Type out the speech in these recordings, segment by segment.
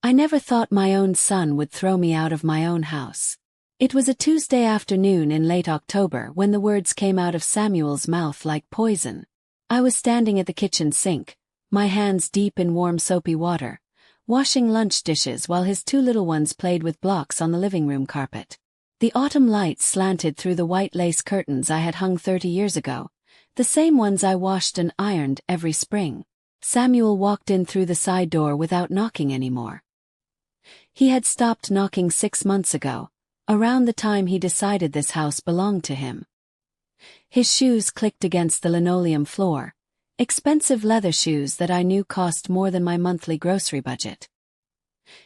I never thought my own son would throw me out of my own house. It was a Tuesday afternoon in late October when the words came out of Samuel's mouth like poison. I was standing at the kitchen sink, my hands deep in warm soapy water, washing lunch dishes while his two little ones played with blocks on the living room carpet. The autumn light slanted through the white lace curtains I had hung 30 years ago, the same ones I washed and ironed every spring. Samuel walked in through the side door without knocking anymore. He had stopped knocking 6 months ago, around the time he decided this house belonged to him. His shoes clicked against the linoleum floor, expensive leather shoes that I knew cost more than my monthly grocery budget.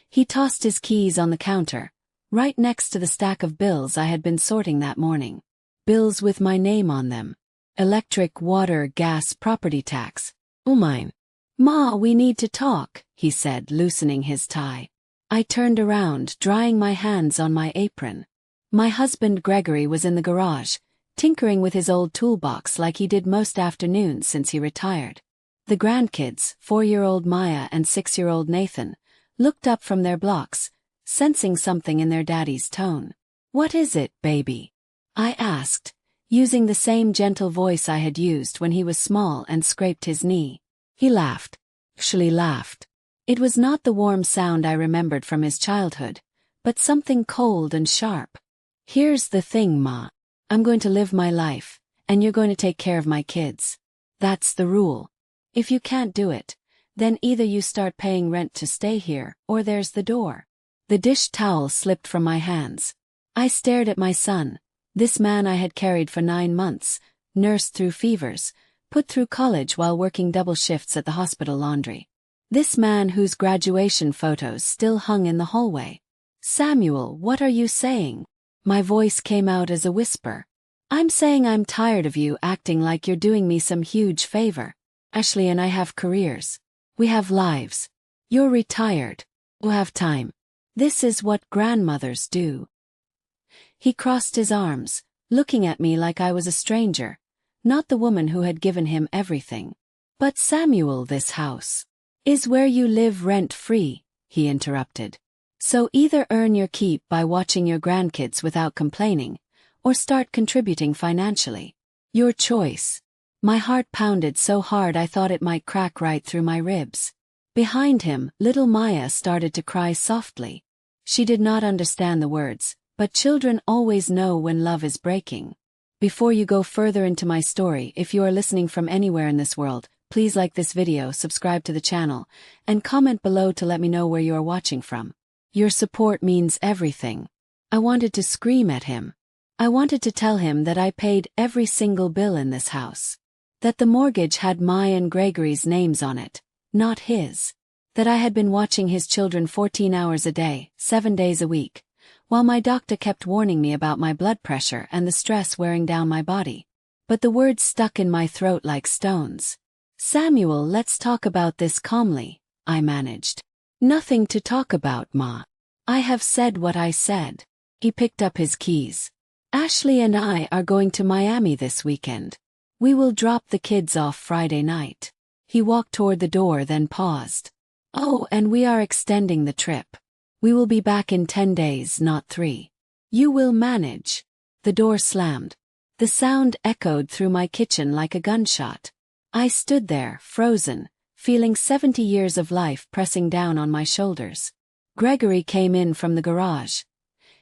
He tossed his keys on the counter, right next to the stack of bills I had been sorting that morning. Bills with my name on them. Electric, water, gas, property tax. Oh mine. "Ma, we need to talk," he said, loosening his tie. I turned around, drying my hands on my apron. My husband Gregory was in the garage, tinkering with his old toolbox like he did most afternoons since he retired. The grandkids, 4-year-old Maya and 6-year-old Nathan, looked up from their blocks, sensing something in their daddy's tone. "What is it, baby?" I asked, using the same gentle voice I had used when he was small and scraped his knee. He laughed. Actually laughed. It was not the warm sound I remembered from his childhood, but something cold and sharp. "Here's the thing, Ma. I'm going to live my life, and you're going to take care of my kids. That's the rule. If you can't do it, then either you start paying rent to stay here, or there's the door." The dish towel slipped from my hands. I stared at my son, this man I had carried for 9 months, nursed through fevers, put through college while working double shifts at the hospital laundry. This man whose graduation photos still hung in the hallway. "Samuel, what are you saying?" My voice came out as a whisper. "I'm saying I'm tired of you acting like you're doing me some huge favor. Ashley and I have careers. We have lives. You're retired. You have time. This is what grandmothers do." He crossed his arms, looking at me like I was a stranger, not the woman who had given him everything. "But Samuel, this house is where you live rent-free," he interrupted. "So either earn your keep by watching your grandkids without complaining, or start contributing financially. Your choice." My heart pounded so hard I thought it might crack right through my ribs. Behind him, little Maya started to cry softly. She did not understand the words, but children always know when love is breaking. Before you go further into my story, if you are listening from anywhere in this world, please like this video, subscribe to the channel, and comment below to let me know where you are watching from. Your support means everything. I wanted to scream at him. I wanted to tell him that I paid every single bill in this house. That the mortgage had my and Gregory's names on it, not his. That I had been watching his children 14 hours a day, 7 days a week, while my doctor kept warning me about my blood pressure and the stress wearing down my body. But the words stuck in my throat like stones. "Samuel, let's talk about this calmly," I managed. "Nothing to talk about, Ma. I have said what I said." He picked up his keys. "Ashley and I are going to Miami this weekend. We will drop the kids off Friday night." He walked toward the door, then paused. "Oh, and we are extending the trip. We will be back in 10 days, not 3. You will manage." The door slammed. The sound echoed through my kitchen like a gunshot. I stood there, frozen, feeling 70 years of life pressing down on my shoulders. Gregory came in from the garage,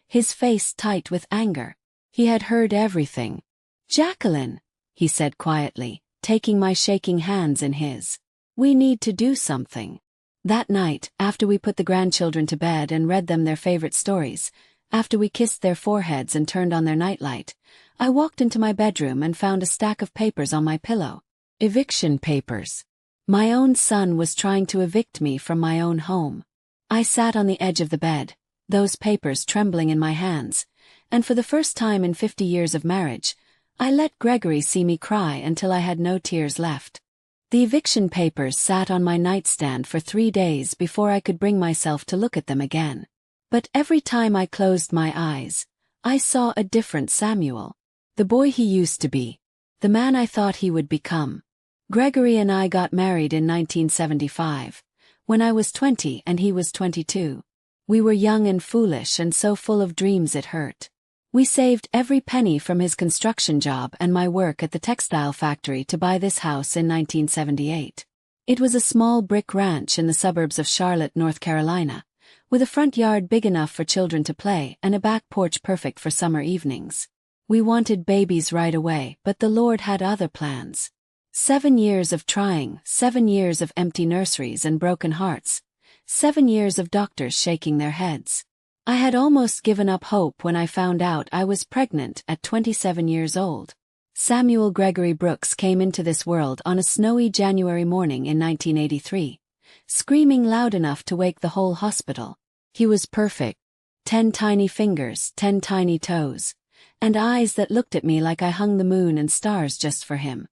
his face tight with anger. He had heard everything. "Jacqueline," he said quietly, taking my shaking hands in his. "We need to do something." That night, after we put the grandchildren to bed and read them their favorite stories, after we kissed their foreheads and turned on their nightlight, I walked into my bedroom and found a stack of papers on my pillow. Eviction papers. My own son was trying to evict me from my own home. I sat on the edge of the bed, those papers trembling in my hands, and for the first time in 50 years of marriage, I let Gregory see me cry until I had no tears left. The eviction papers sat on my nightstand for 3 days before I could bring myself to look at them again. But every time I closed my eyes, I saw a different Samuel. The boy he used to be. The man I thought he would become. Gregory and I got married in 1975. when I was 20 and he was 22. We were young and foolish and so full of dreams it hurt. We saved every penny from his construction job and my work at the textile factory to buy this house in 1978. It was a small brick ranch in the suburbs of Charlotte, North Carolina, with a front yard big enough for children to play and a back porch perfect for summer evenings. We wanted babies right away, but the Lord had other plans. 7 years of trying, 7 years of empty nurseries and broken hearts, 7 years of doctors shaking their heads. I had almost given up hope when I found out I was pregnant at 27 years old. Samuel Gregory Brooks came into this world on a snowy January morning in 1983, screaming loud enough to wake the whole hospital. He was perfect. 10 tiny fingers, 10 tiny toes, and eyes that looked at me like I hung the moon and stars just for him.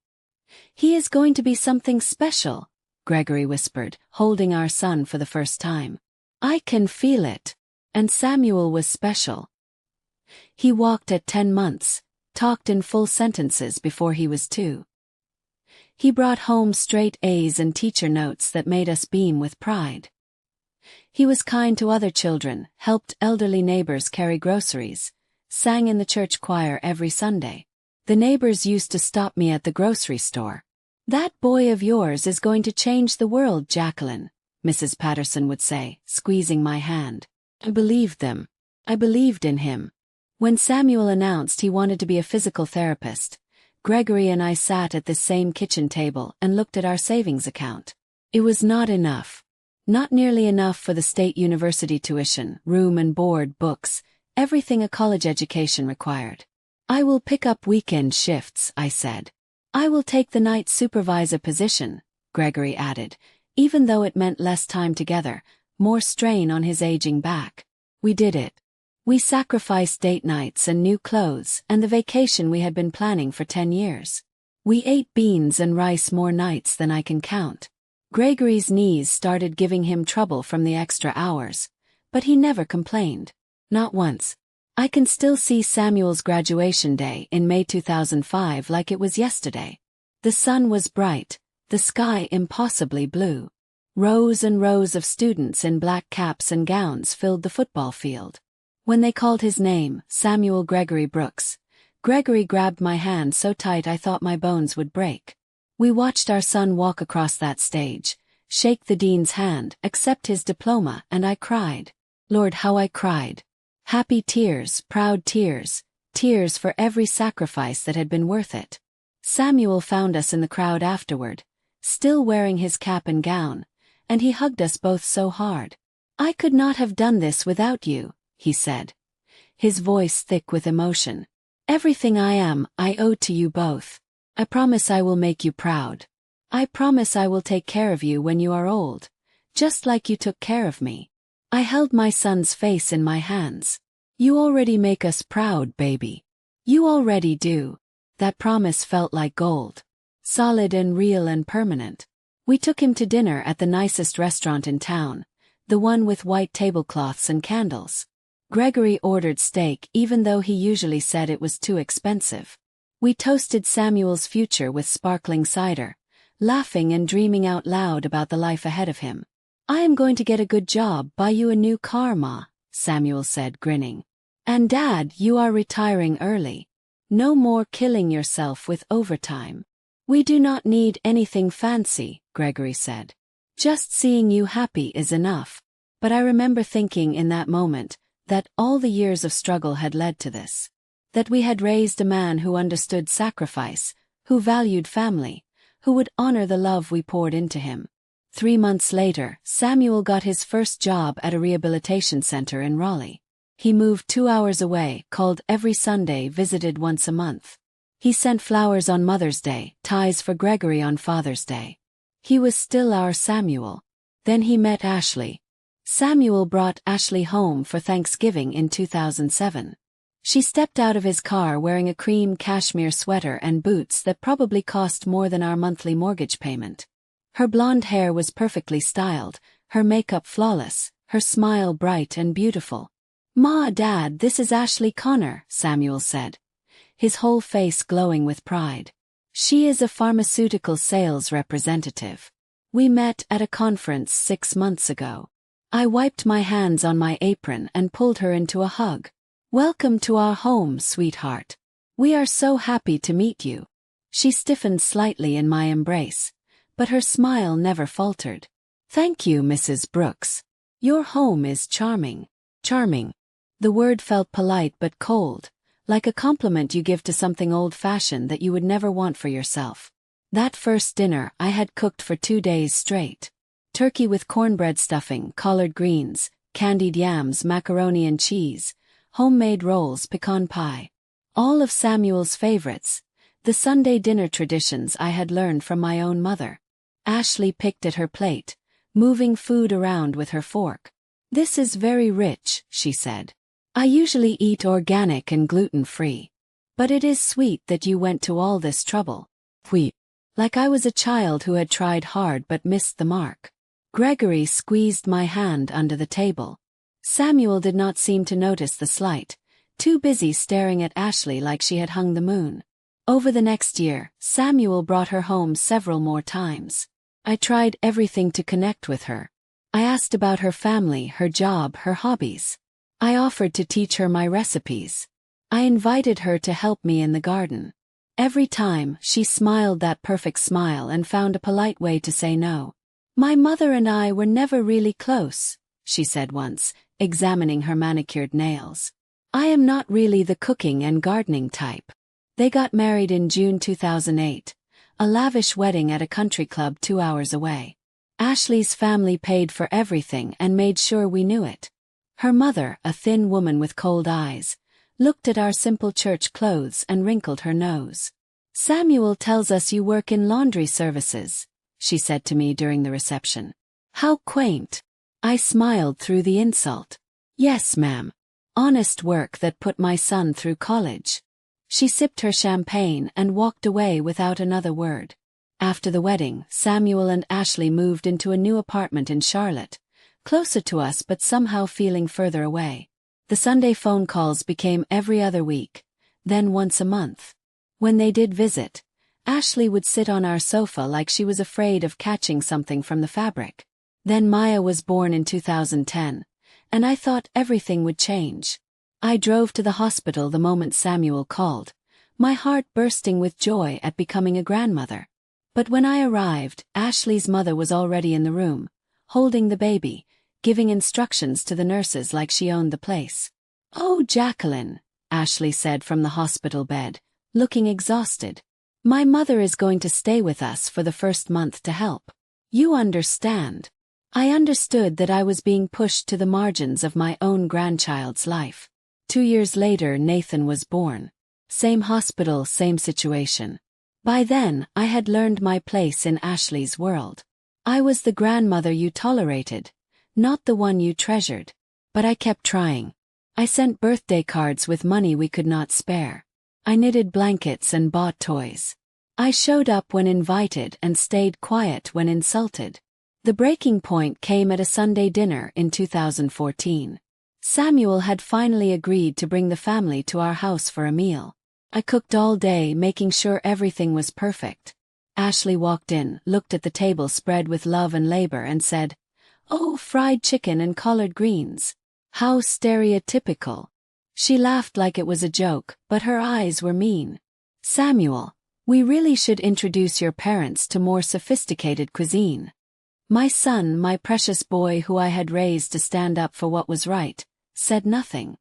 "He is going to be something special," Gregory whispered, holding our son for the first time. "I can feel it." And Samuel was special. He walked at 10 months, talked in full sentences before he was 2. He brought home straight A's and teacher notes that made us beam with pride. He was kind to other children, helped elderly neighbors carry groceries, sang in the church choir every Sunday. The neighbors used to stop me at the grocery store. "That boy of yours is going to change the world, Jacqueline," Mrs. Patterson would say, squeezing my hand. I believed them. I believed in him. When Samuel announced he wanted to be a physical therapist, Gregory and I sat at this same kitchen table and looked at our savings account. It was not enough. Not nearly enough for the state university tuition, room and board, books, everything a college education required. "I will pick up weekend shifts," I said. "I will take the night supervisor position," Gregory added, even though it meant less time together, more strain on his aging back. We did it. We sacrificed date nights and new clothes and the vacation we had been planning for 10 years. We ate beans and rice more nights than I can count. Gregory's knees started giving him trouble from the extra hours, but he never complained. Not once. I can still see Samuel's graduation day in May 2005 like it was yesterday. The sun was bright, the sky impossibly blue. Rows and rows of students in black caps and gowns filled the football field. When they called his name, Samuel Gregory Brooks, Gregory grabbed my hand so tight I thought my bones would break. We watched our son walk across that stage, shake the dean's hand, accept his diploma, and I cried. Lord, how I cried. Happy tears, proud tears, tears for every sacrifice that had been worth it. Samuel found us in the crowd afterward, still wearing his cap and gown, and he hugged us both so hard. "I could not have done this without you," he said, his voice thick with emotion. "Everything I am, I owe to you both. I promise I will make you proud. I promise I will take care of you when you are old, just like you took care of me." I held my son's face in my hands. "You already make us proud, baby. You already do." That promise felt like gold. Solid and real and permanent. We took him to dinner at the nicest restaurant in town, the one with white tablecloths and candles. Gregory ordered steak even though he usually said it was too expensive. We toasted Samuel's future with sparkling cider, laughing and dreaming out loud about the life ahead of him. "I am going to get a good job, buy you a new car, Ma," Samuel said, grinning. "And Dad, you are retiring early. No more killing yourself with overtime." "We do not need anything fancy," Gregory said. "Just seeing you happy is enough." But I remember thinking in that moment that all the years of struggle had led to this. That we had raised a man who understood sacrifice, who valued family, who would honor the love we poured into him. 3 months later, Samuel got his first job at a rehabilitation center in Raleigh. He moved 2 hours away, called every Sunday, visited once a month. He sent flowers on Mother's Day, ties for Gregory on Father's Day. He was still our Samuel. Then he met Ashley. Samuel brought Ashley home for Thanksgiving in 2007. She stepped out of his car wearing a cream cashmere sweater and boots that probably cost more than our monthly mortgage payment. Her blonde hair was perfectly styled, her makeup flawless, her smile bright and beautiful. "Ma, Dad, this is Ashley Connor," Samuel said, his whole face glowing with pride. "She is a pharmaceutical sales representative. We met at a conference 6 months ago. I wiped my hands on my apron and pulled her into a hug. Welcome to our home, sweetheart. We are so happy to meet you. She stiffened slightly in my embrace, but her smile never faltered. Thank you, Mrs. Brooks. Your home is charming. Charming. The word felt polite but cold, like a compliment you give to something old-fashioned that you would never want for yourself. That first dinner I had cooked for 2 days straight. Turkey with cornbread stuffing, collard greens, candied yams, macaroni and cheese, homemade rolls, pecan pie. All of Samuel's favorites, the Sunday dinner traditions I had learned from my own mother. Ashley picked at her plate, moving food around with her fork. This is very rich, she said. I usually eat organic and gluten-free. But it is sweet that you went to all this trouble. Like I was a child who had tried hard but missed the mark. Gregory squeezed my hand under the table. Samuel did not seem to notice the slight, too busy staring at Ashley like she had hung the moon. Over the next year, Samuel brought her home several more times. I tried everything to connect with her. I asked about her family, her job, her hobbies. I offered to teach her my recipes. I invited her to help me in the garden. Every time, she smiled that perfect smile and found a polite way to say no. My mother and I were never really close, she said once, examining her manicured nails. I am not really the cooking and gardening type. They got married in June 2008, a lavish wedding at a country club 2 hours away. Ashley's family paid for everything and made sure we knew it. Her mother, a thin woman with cold eyes, looked at our simple church clothes and wrinkled her nose. Samuel tells us you work in laundry services, she said to me during the reception. How quaint. I smiled through the insult. Yes, ma'am. Honest work that put my son through college. She sipped her champagne and walked away without another word. After the wedding, Samuel and Ashley moved into a new apartment in Charlotte, closer to us but somehow feeling further away. The Sunday phone calls became every other week, then once a month. When they did visit, Ashley would sit on our sofa like she was afraid of catching something from the fabric. Then Maya was born in 2010, and I thought everything would change. I drove to the hospital the moment Samuel called, my heart bursting with joy at becoming a grandmother. But when I arrived, Ashley's mother was already in the room, holding the baby, giving instructions to the nurses like she owned the place. Oh, Jacqueline, Ashley said from the hospital bed, looking exhausted. My mother is going to stay with us for the first month to help. You understand. I understood that I was being pushed to the margins of my own grandchild's life. 2 years later, Nathan was born. Same hospital, same situation. By then, I had learned my place in Ashley's world. I was the grandmother you tolerated, not the one you treasured. But I kept trying. I sent birthday cards with money we could not spare. I knitted blankets and bought toys. I showed up when invited and stayed quiet when insulted. The breaking point came at a Sunday dinner in 2014. Samuel had finally agreed to bring the family to our house for a meal. I cooked all day, making sure everything was perfect. Ashley walked in, looked at the table spread with love and labor and said, "Oh, fried chicken and collard greens. How stereotypical." She laughed like it was a joke, but her eyes were mean. "Samuel, we really should introduce your parents to more sophisticated cuisine." My son, my precious boy who I had raised to stand up for what was right, said nothing.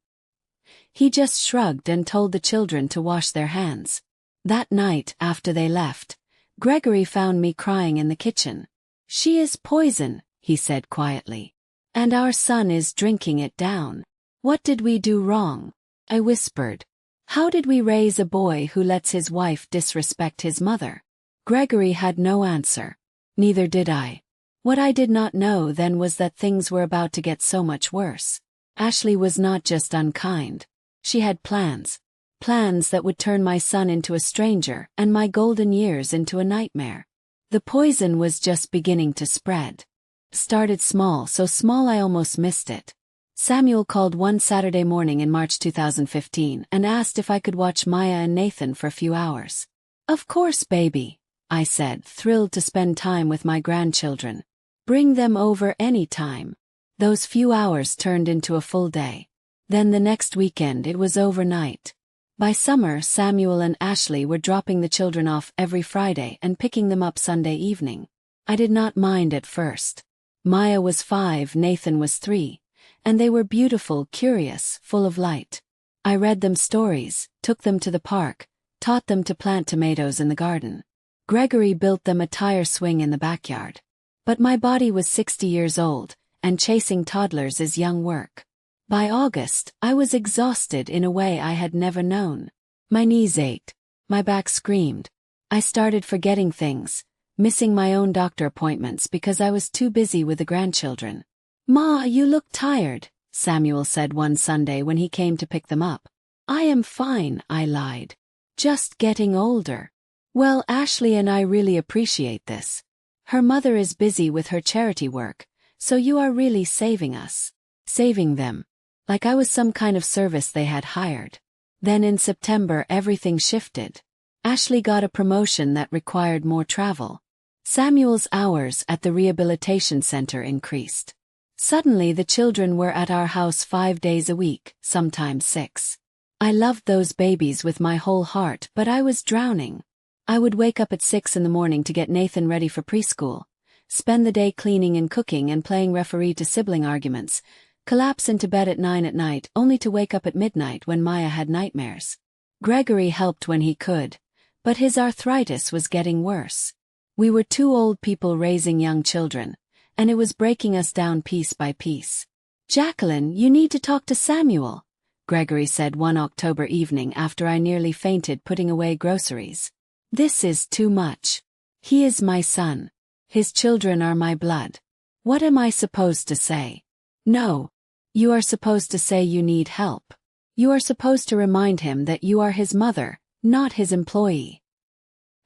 He just shrugged and told the children to wash their hands. That night, after they left, Gregory found me crying in the kitchen. "She is poison," he said quietly. "And our son is drinking it down. What did we do wrong?" I whispered. "How did we raise a boy who lets his wife disrespect his mother?" Gregory had no answer. Neither did I. What I did not know then was that things were about to get so much worse. Ashley was not just unkind. She had plans. Plans that would turn my son into a stranger and my golden years into a nightmare. The poison was just beginning to spread. Started small, so small I almost missed it. Samuel called one Saturday morning in March 2015 and asked if I could watch Maya and Nathan for a few hours. "Of course, baby," I said, thrilled to spend time with my grandchildren. Bring them over any time. Those few hours turned into a full day. Then the next weekend it was overnight. By summer, Samuel and Ashley were dropping the children off every Friday and picking them up Sunday evening. I did not mind at first. Maya was 5, Nathan was 3, and they were beautiful, curious, full of light. I read them stories, took them to the park, taught them to plant tomatoes in the garden. Gregory built them a tire swing in the backyard. But my body was 60 years old, and chasing toddlers is young work. By August, I was exhausted in a way I had never known. My knees ached. My back screamed. I started forgetting things, missing my own doctor appointments because I was too busy with the grandchildren. "Ma, you look tired," Samuel said one Sunday when he came to pick them up. "I am fine," I lied. "Just getting older." "Well, Ashley and I really appreciate this. Her mother is busy with her charity work, so you are really saving us." Saving them. Like I was some kind of service they had hired. Then in September everything shifted. Ashley got a promotion that required more travel. Samuel's hours at the rehabilitation center increased. Suddenly the children were at our house 5 days a week, sometimes 6. I loved those babies with my whole heart, but I was drowning. I would wake up at 6 in the morning to get Nathan ready for preschool, spend the day cleaning and cooking and playing referee to sibling arguments, collapse into bed at 9 at night only to wake up at midnight when Maya had nightmares. Gregory helped when he could, but his arthritis was getting worse. We were 2 old people raising young children, and it was breaking us down piece by piece. "Jacqueline, you need to talk to Samuel," Gregory said one October evening after I nearly fainted putting away groceries. "This is too much. He is my son. His children are my blood. What am I supposed to say?" "No. You are supposed to say you need help. You are supposed to remind him that you are his mother, not his employee."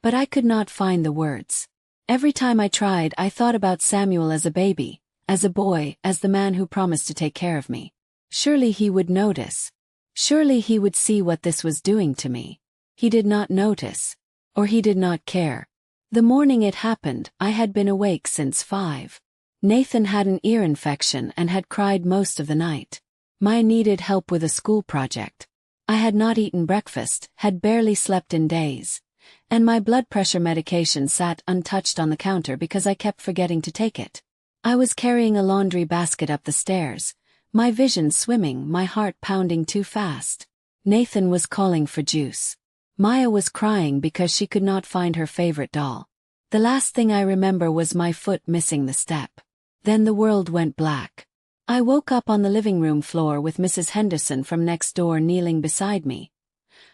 But I could not find the words. Every time I tried, I thought about Samuel as a baby, as a boy, as the man who promised to take care of me. Surely he would notice. Surely he would see what this was doing to me. He did not notice. Or he did not care. The morning it happened, I had been awake since 5. Nathan had an ear infection and had cried most of the night. Maya needed help with a school project. I had not eaten breakfast, had barely slept in days. And my blood pressure medication sat untouched on the counter because I kept forgetting to take it. I was carrying a laundry basket up the stairs, my vision swimming, my heart pounding too fast. Nathan was calling for juice. Maya was crying because she could not find her favorite doll. The last thing I remember was my foot missing the step. Then the world went black. I woke up on the living room floor with Mrs. Henderson from next door kneeling beside me.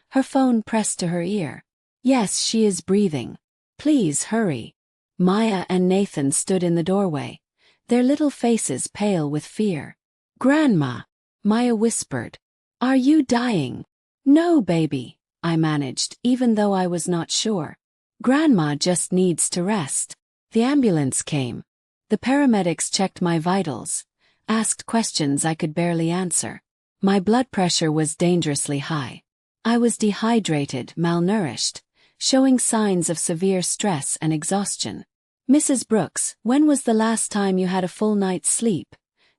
Her phone pressed to her ear. "Yes, she is breathing. Please hurry." Maya and Nathan stood in the doorway, their little faces pale with fear. "Grandma," Maya whispered. "Are you dying?" "No, baby," I managed, even though I was not sure. "Grandma just needs to rest." The ambulance came. The paramedics checked my vitals, asked questions I could barely answer. My blood pressure was dangerously high. I was dehydrated, malnourished, showing signs of severe stress and exhaustion. "Mrs. Brooks, when was the last time you had a full night's sleep?"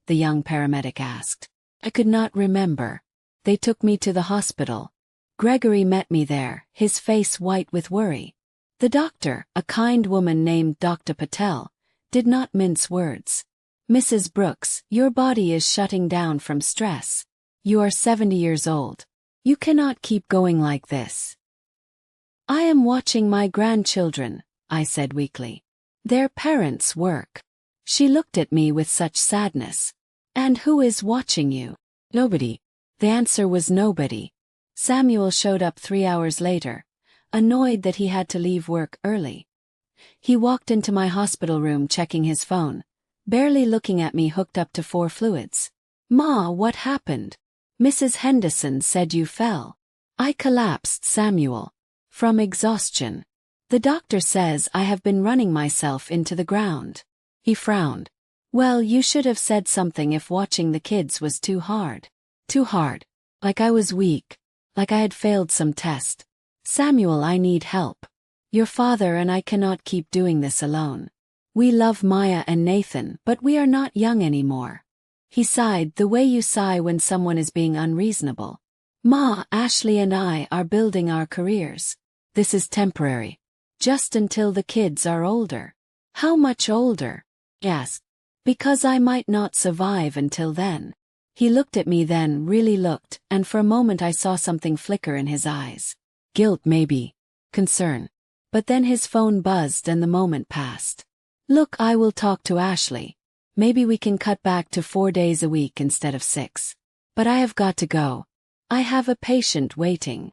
the young paramedic asked. I could not remember. They took me to the hospital. Gregory met me there, his face white with worry. The doctor, a kind woman named Dr. Patel, did not mince words. "Mrs. Brooks, your body is shutting down from stress. You are 70 years old. You cannot keep going like this." "I am watching my grandchildren," I said weakly. "Their parents work." She looked at me with such sadness. "And who is watching you?" "Nobody." The answer was nobody. Samuel showed up 3 hours later, annoyed that he had to leave work early. He walked into my hospital room checking his phone, barely looking at me hooked up to 4 fluids. "Ma, what happened?" "Mrs. Henderson said you fell." "I collapsed, Samuel. From exhaustion. The doctor says I have been running myself into the ground." He frowned. "Well, you should have said something if watching the kids was too hard." Too hard. Like I was weak. Like I had failed some test. "Samuel, I need help." Your father and I cannot keep doing this alone. We love Maya and Nathan, but we are not young anymore. He sighed the way you sigh when someone is being unreasonable. Ma, Ashley and I are building our careers. This is temporary. Just until the kids are older. How much older? Yes. Because I might not survive until then. He looked at me then, really looked, and for a moment I saw something flicker in his eyes. Guilt maybe. Concern. But then his phone buzzed and the moment passed. Look, I will talk to Ashley. Maybe we can cut back to 4 days a week instead of 6. But I have got to go. I have a patient waiting.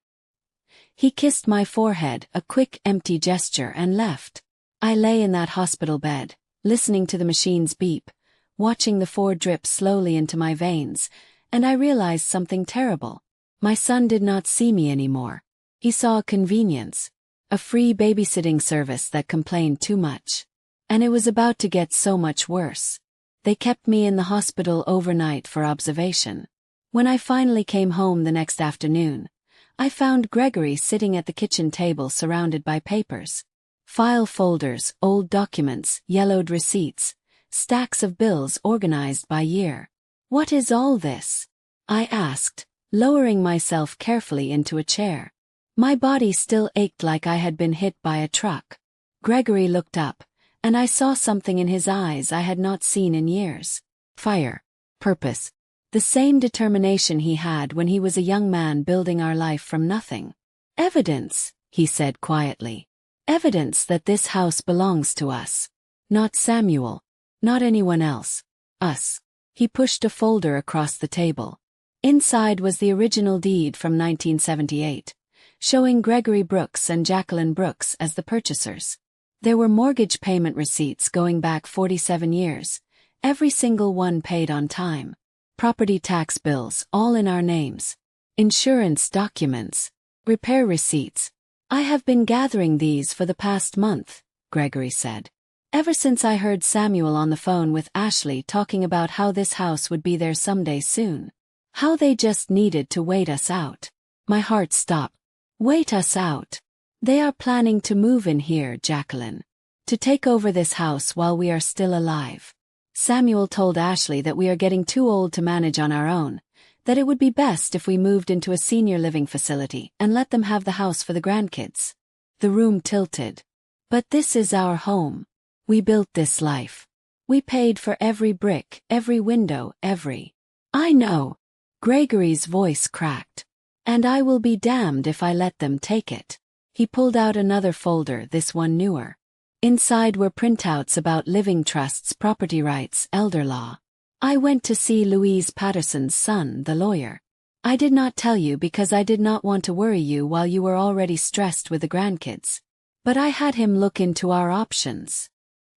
He kissed my forehead, a quick, empty gesture, and left. I lay in that hospital bed, listening to the machine's beep, watching the 4 drip slowly into my veins, and I realized something terrible. My son did not see me anymore. He saw a convenience, a free babysitting service that complained too much. And it was about to get so much worse. They kept me in the hospital overnight for observation. When I finally came home the next afternoon, I found Gregory sitting at the kitchen table surrounded by papers. File folders, old documents, yellowed receipts, stacks of bills organized by year. What is all this? I asked, lowering myself carefully into a chair. My body still ached like I had been hit by a truck. Gregory looked up, and I saw something in his eyes I had not seen in years. Fire. Purpose. The same determination he had when he was a young man building our life from nothing. Evidence, he said quietly. Evidence that this house belongs to us. Not Samuel. Not anyone else. Us. He pushed a folder across the table. Inside was the original deed from 1978, showing Gregory Brooks and Jacqueline Brooks as the purchasers. There were mortgage payment receipts going back 47 years, every single one paid on time. Property tax bills, all in our names. Insurance documents. Repair receipts. I have been gathering these for the past month, Gregory said. Ever since I heard Samuel on the phone with Ashley talking about how this house would be there someday soon. How they just needed to wait us out. My heart stopped. Wait us out. They are planning to move in here, Jacqueline. To take over this house while we are still alive. Samuel told Ashley that we are getting too old to manage on our own, that it would be best if we moved into a senior living facility and let them have the house for the grandkids. The room tilted. But this is our home. We built this life. We paid for every brick, every window, every... I know. Gregory's voice cracked. And I will be damned if I let them take it. He pulled out another folder, this one newer. Inside were printouts about living trusts, property rights, elder law. I went to see Louise Patterson's son, the lawyer. I did not tell you because I did not want to worry you while you were already stressed with the grandkids. But I had him look into our options.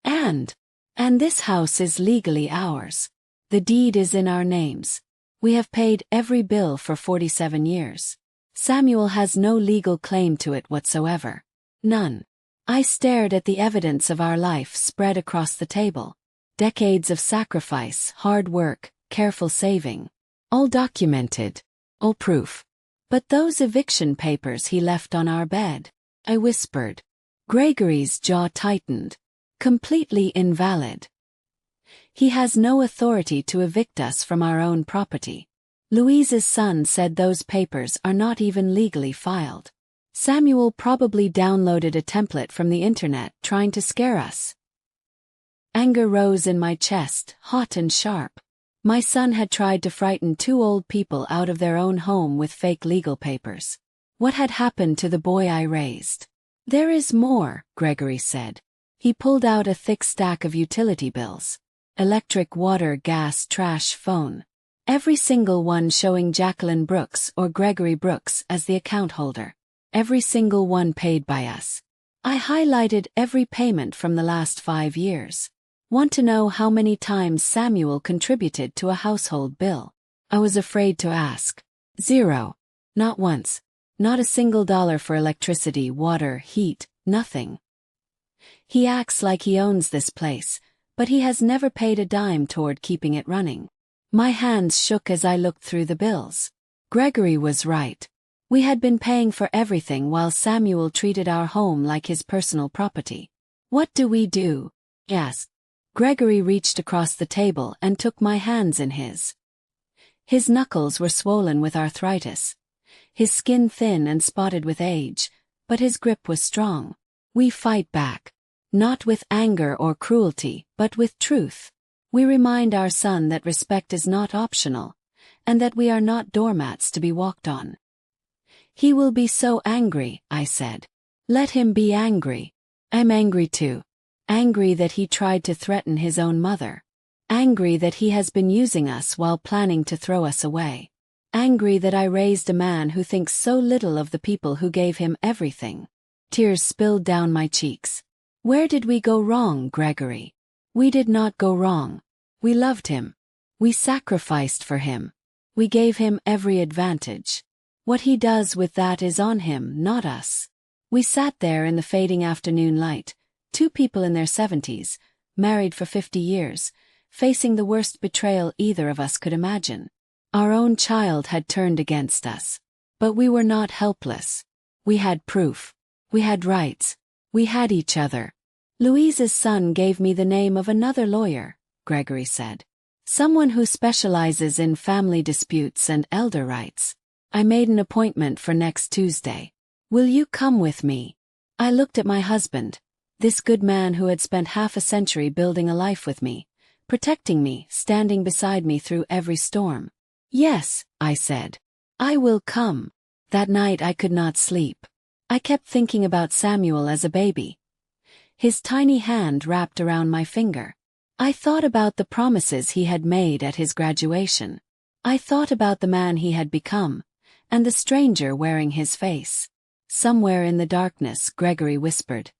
And this house is legally ours. The deed is in our names. We have paid every bill for 47 years. Samuel has no legal claim to it whatsoever. None. I stared at the evidence of our life spread across the table. Decades of sacrifice, hard work, careful saving. All documented. All proof. But those eviction papers he left on our bed. I whispered. Gregory's jaw tightened. Completely invalid. He has no authority to evict us from our own property. Louise's son said those papers are not even legally filed. Samuel probably downloaded a template from the internet trying to scare us. Anger rose in my chest, hot and sharp. My son had tried to frighten 2 old people out of their own home with fake legal papers. What had happened to the boy I raised? There is more, Gregory said. He pulled out a thick stack of utility bills. Electric, water, gas, trash, phone. Every single one showing Jacqueline Brooks or Gregory Brooks as the account holder. Every single one paid by us. I highlighted every payment from the last 5 years. Want to know how many times Samuel contributed to a household bill? I was afraid to ask. 0. Not once. Not a single dollar for electricity, water, heat, nothing. He acts like he owns this place, but he has never paid a dime toward keeping it running. My hands shook as I looked through the bills. Gregory was right. We had been paying for everything while Samuel treated our home like his personal property. What do we do? He asked. Gregory reached across the table and took my hands in his. His knuckles were swollen with arthritis, his skin thin and spotted with age, but his grip was strong. We fight back. Not with anger or cruelty, but with truth. We remind our son that respect is not optional, and that we are not doormats to be walked on. He will be so angry, I said. Let him be angry. I'm angry too. Angry that he tried to threaten his own mother. Angry that he has been using us while planning to throw us away. Angry that I raised a man who thinks so little of the people who gave him everything. Tears spilled down my cheeks. Where did we go wrong, Gregory? We did not go wrong. We loved him. We sacrificed for him. We gave him every advantage. What he does with that is on him, not us. We sat there in the fading afternoon light, two people in their 70s, married for 50 years, facing the worst betrayal either of us could imagine. Our own child had turned against us. But we were not helpless. We had proof. We had rights. We had each other. Louise's son gave me the name of another lawyer, Gregory said. Someone who specializes in family disputes and elder rights. I made an appointment for next Tuesday. Will you come with me? I looked at my husband, this good man who had spent half a century building a life with me, protecting me, standing beside me through every storm. Yes, I said. I will come. That night I could not sleep. I kept thinking about Samuel as a baby. His tiny hand wrapped around my finger. I thought about the promises he had made at his graduation. I thought about the man he had become, and the stranger wearing his face. Somewhere in the darkness, Gregory whispered,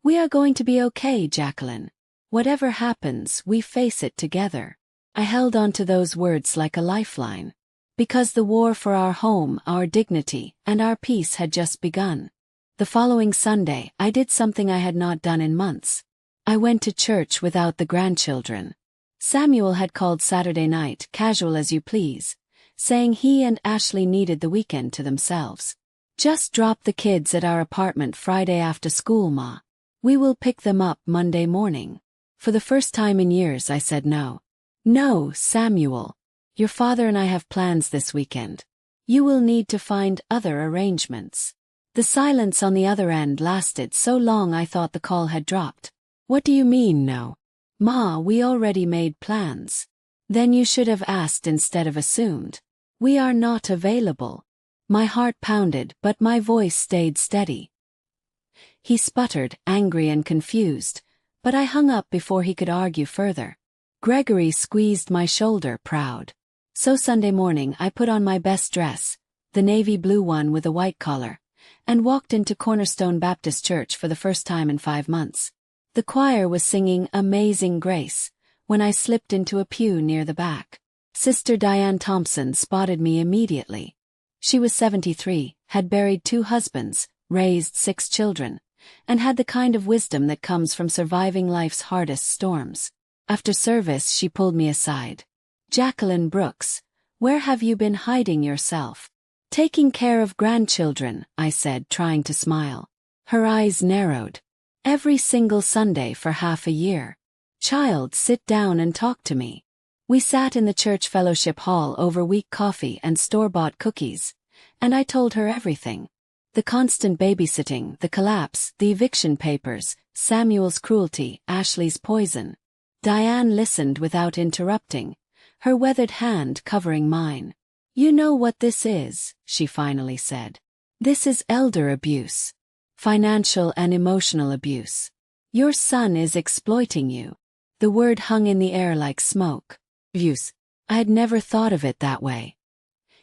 "We are going to be okay, Jacqueline. Whatever happens, we face it together." I held on to those words like a lifeline. Because the war for our home, our dignity, and our peace had just begun. The following Sunday, I did something I had not done in months. I went to church without the grandchildren. Samuel had called Saturday night, casual as you please, saying he and Ashley needed the weekend to themselves. Just drop the kids at our apartment Friday after school, Ma. We will pick them up Monday morning. For the first time in years, I said no. No, Samuel. Your father and I have plans this weekend. You will need to find other arrangements. The silence on the other end lasted so long I thought the call had dropped. What do you mean, no? Ma, we already made plans. Then you should have asked instead of assumed. We are not available. My heart pounded, but my voice stayed steady. He sputtered, angry and confused, but I hung up before he could argue further. Gregory squeezed my shoulder, proud. So Sunday morning I put on my best dress, the navy blue one with a white collar, and walked into Cornerstone Baptist Church for the first time in 5 months. The choir was singing Amazing Grace when I slipped into a pew near the back. Sister Diane Thompson spotted me immediately. She was 73, had buried 2 husbands, raised 6 children, and had the kind of wisdom that comes from surviving life's hardest storms. After service she pulled me aside. "Jacqueline Brooks, where have you been hiding yourself?" "Taking care of grandchildren," I said, trying to smile. Her eyes narrowed. "Every single Sunday for half a year. Child, sit down and talk to me." We sat in the church fellowship hall over weak coffee and store-bought cookies, and I told her everything. The constant babysitting, the collapse, the eviction papers, Samuel's cruelty, Ashley's poison. Diane listened without interrupting, her weathered hand covering mine. "You know what this is," she finally said. "This is elder abuse. Financial and emotional abuse. Your son is exploiting you." The word hung in the air like smoke. Abuse. I had never thought of it that way.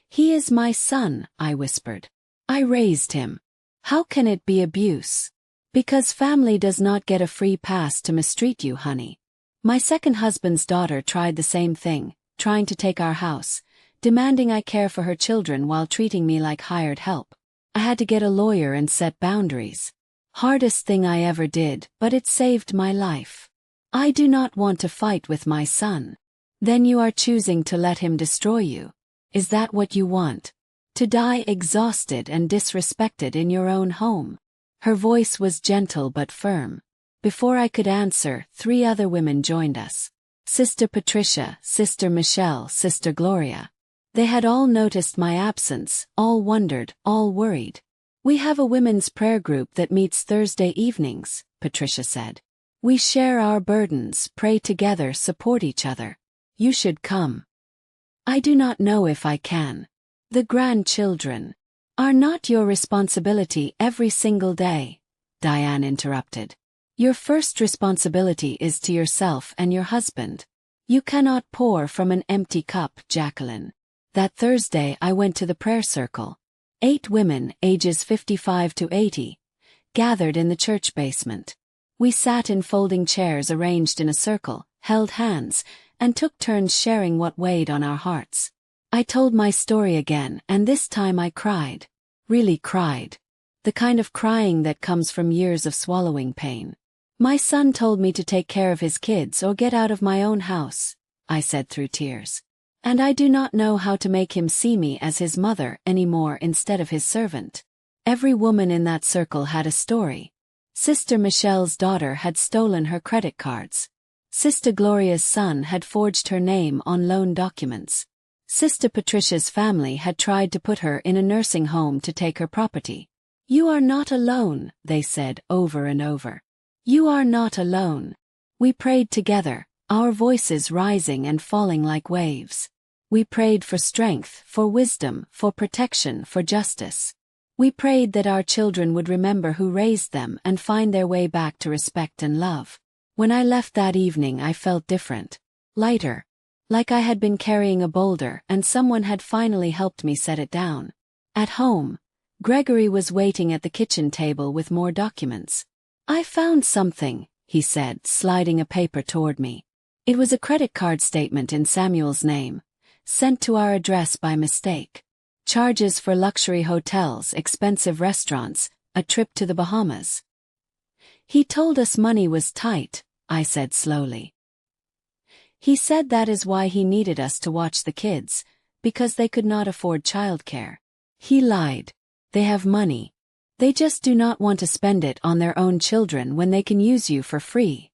"He is my son," I whispered. "I raised him. How can it be abuse?" "Because family does not get a free pass to mistreat you, honey. My second husband's daughter tried the same thing, trying to take our house, demanding I care for her children while treating me like hired help. I had to get a lawyer and set boundaries. Hardest thing I ever did, but it saved my life. I do not want to fight with my son. Then you are choosing to let him destroy you. Is that what you want? To die exhausted and disrespected in your own home. Her voice was gentle but firm. Before I could answer, 3 other women joined us. Sister Patricia, Sister Michelle, Sister Gloria. They had all noticed my absence, all wondered, all worried. "We have a women's prayer group that meets Thursday evenings," Patricia said. "We share our burdens, pray together, support each other. You should come." "I do not know if I can. The grandchildren are not your responsibility every single day," Diane interrupted. "Your first responsibility is to yourself and your husband. You cannot pour from an empty cup, Jacqueline." That Thursday I went to the prayer circle. 8 women, ages 55 to 80, gathered in the church basement. We sat in folding chairs arranged in a circle, held hands, and took turns sharing what weighed on our hearts. I told my story again, and this time I cried. Really cried. The kind of crying that comes from years of swallowing pain. "My son told me to take care of his kids or get out of my own house," I said through tears. "And I do not know how to make him see me as his mother anymore instead of his servant." Every woman in that circle had a story. Sister Michelle's daughter had stolen her credit cards. Sister Gloria's son had forged her name on loan documents. Sister Patricia's family had tried to put her in a nursing home to take her property. "You are not alone," they said over and over. "You are not alone." We prayed together, our voices rising and falling like waves. We prayed for strength, for wisdom, for protection, for justice. We prayed that our children would remember who raised them and find their way back to respect and love. When I left that evening, I felt different. Lighter. Like I had been carrying a boulder and someone had finally helped me set it down. At home, Gregory was waiting at the kitchen table with more documents. "I found something," he said, sliding a paper toward me. It was a credit card statement in Samuel's name, sent to our address by mistake. Charges for luxury hotels, expensive restaurants, a trip to the Bahamas. "He told us money was tight," I said slowly. "He said that is why he needed us to watch the kids, because they could not afford childcare. He lied. They have money. They just do not want to spend it on their own children when they can use you for free."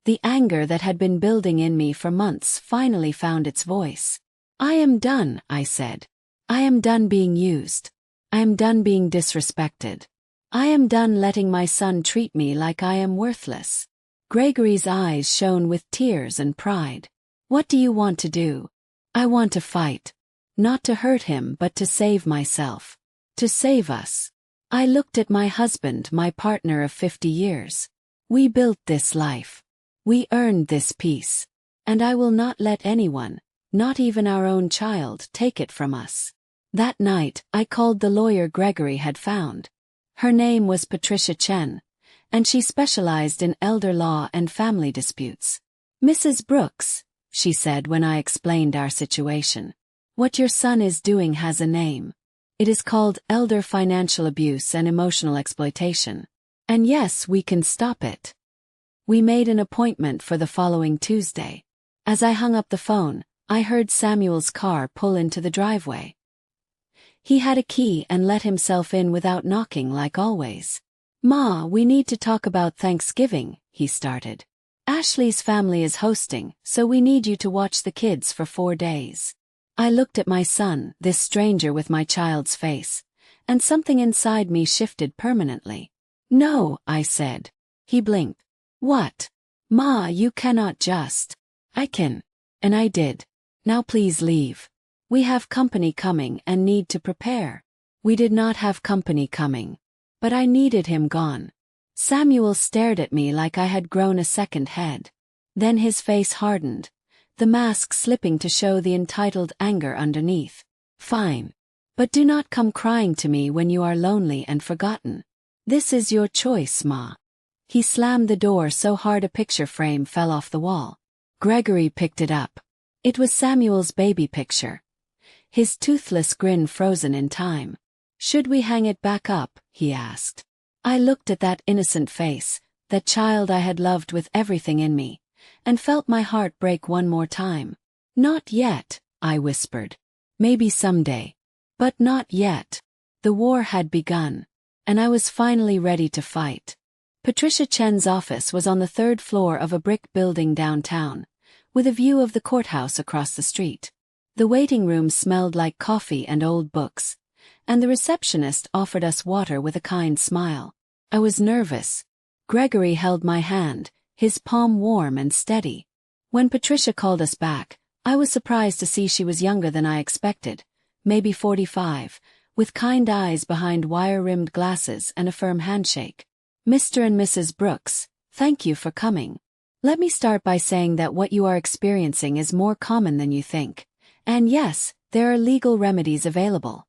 The anger that had been building in me for months finally found its voice. "I am done," I said. "I am done being used. I am done being disrespected. I am done letting my son treat me like I am worthless." Gregory's eyes shone with tears and pride. "What do you want to do?" "I want to fight. Not to hurt him but to save myself. To save us." I looked at my husband, my partner of 50 years. We built this life. We earned this peace. And I will not let anyone, not even our own child, take it from us. That night, I called the lawyer Gregory had found. Her name was Patricia Chen, and she specialized in elder law and family disputes. "Mrs. Brooks," she said when I explained our situation, "what your son is doing has a name. It is called elder financial abuse and emotional exploitation. And yes, we can stop it." We made an appointment for the following Tuesday. As I hung up the phone, I heard Samuel's car pull into the driveway. He had a key and let himself in without knocking like always. "Ma, we need to talk about Thanksgiving," he started. "Ashley's family is hosting, so we need you to watch the kids for 4 days." I looked at my son, this stranger with my child's face, and something inside me shifted permanently. "No," I said. He blinked. "What? Ma, you cannot just." "I can." And I did. "Now please leave. We have company coming and need to prepare." We did not have company coming. But I needed him gone. Samuel stared at me like I had grown a second head. Then his face hardened, the mask slipping to show the entitled anger underneath. "Fine. But do not come crying to me when you are lonely and forgotten. This is your choice, Ma." He slammed the door so hard a picture frame fell off the wall. Gregory picked it up. It was Samuel's baby picture. His toothless grin frozen in time. "Should we hang it back up?" he asked. I looked at that innocent face, that child I had loved with everything in me, and felt my heart break one more time. "Not yet," I whispered. "Maybe someday." But not yet. The war had begun, and I was finally ready to fight. Patricia Chen's office was on the third floor of a brick building downtown, with a view of the courthouse across the street. The waiting room smelled like coffee and old books, and the receptionist offered us water with a kind smile. I was nervous. Gregory held my hand, his palm warm and steady. When Patricia called us back, I was surprised to see she was younger than I expected, maybe 45, with kind eyes behind wire-rimmed glasses and a firm handshake. Mr. and Mrs. Brooks, thank you for coming. Let me start by saying that what you are experiencing is more common than you think. And yes, there are legal remedies available.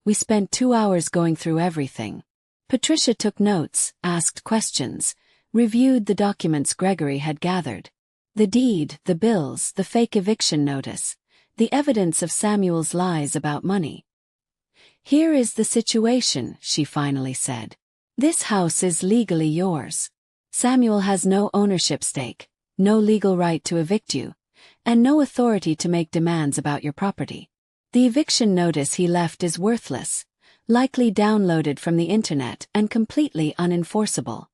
We spent 2 hours going through everything. Patricia took notes, asked questions, reviewed the documents Gregory had gathered. The deed, the bills, the fake eviction notice, the evidence of Samuel's lies about money. Here is the situation, she finally said. This house is legally yours. Samuel has no ownership stake, no legal right to evict you, and no authority to make demands about your property. The eviction notice he left is worthless, likely downloaded from the internet and completely unenforceable.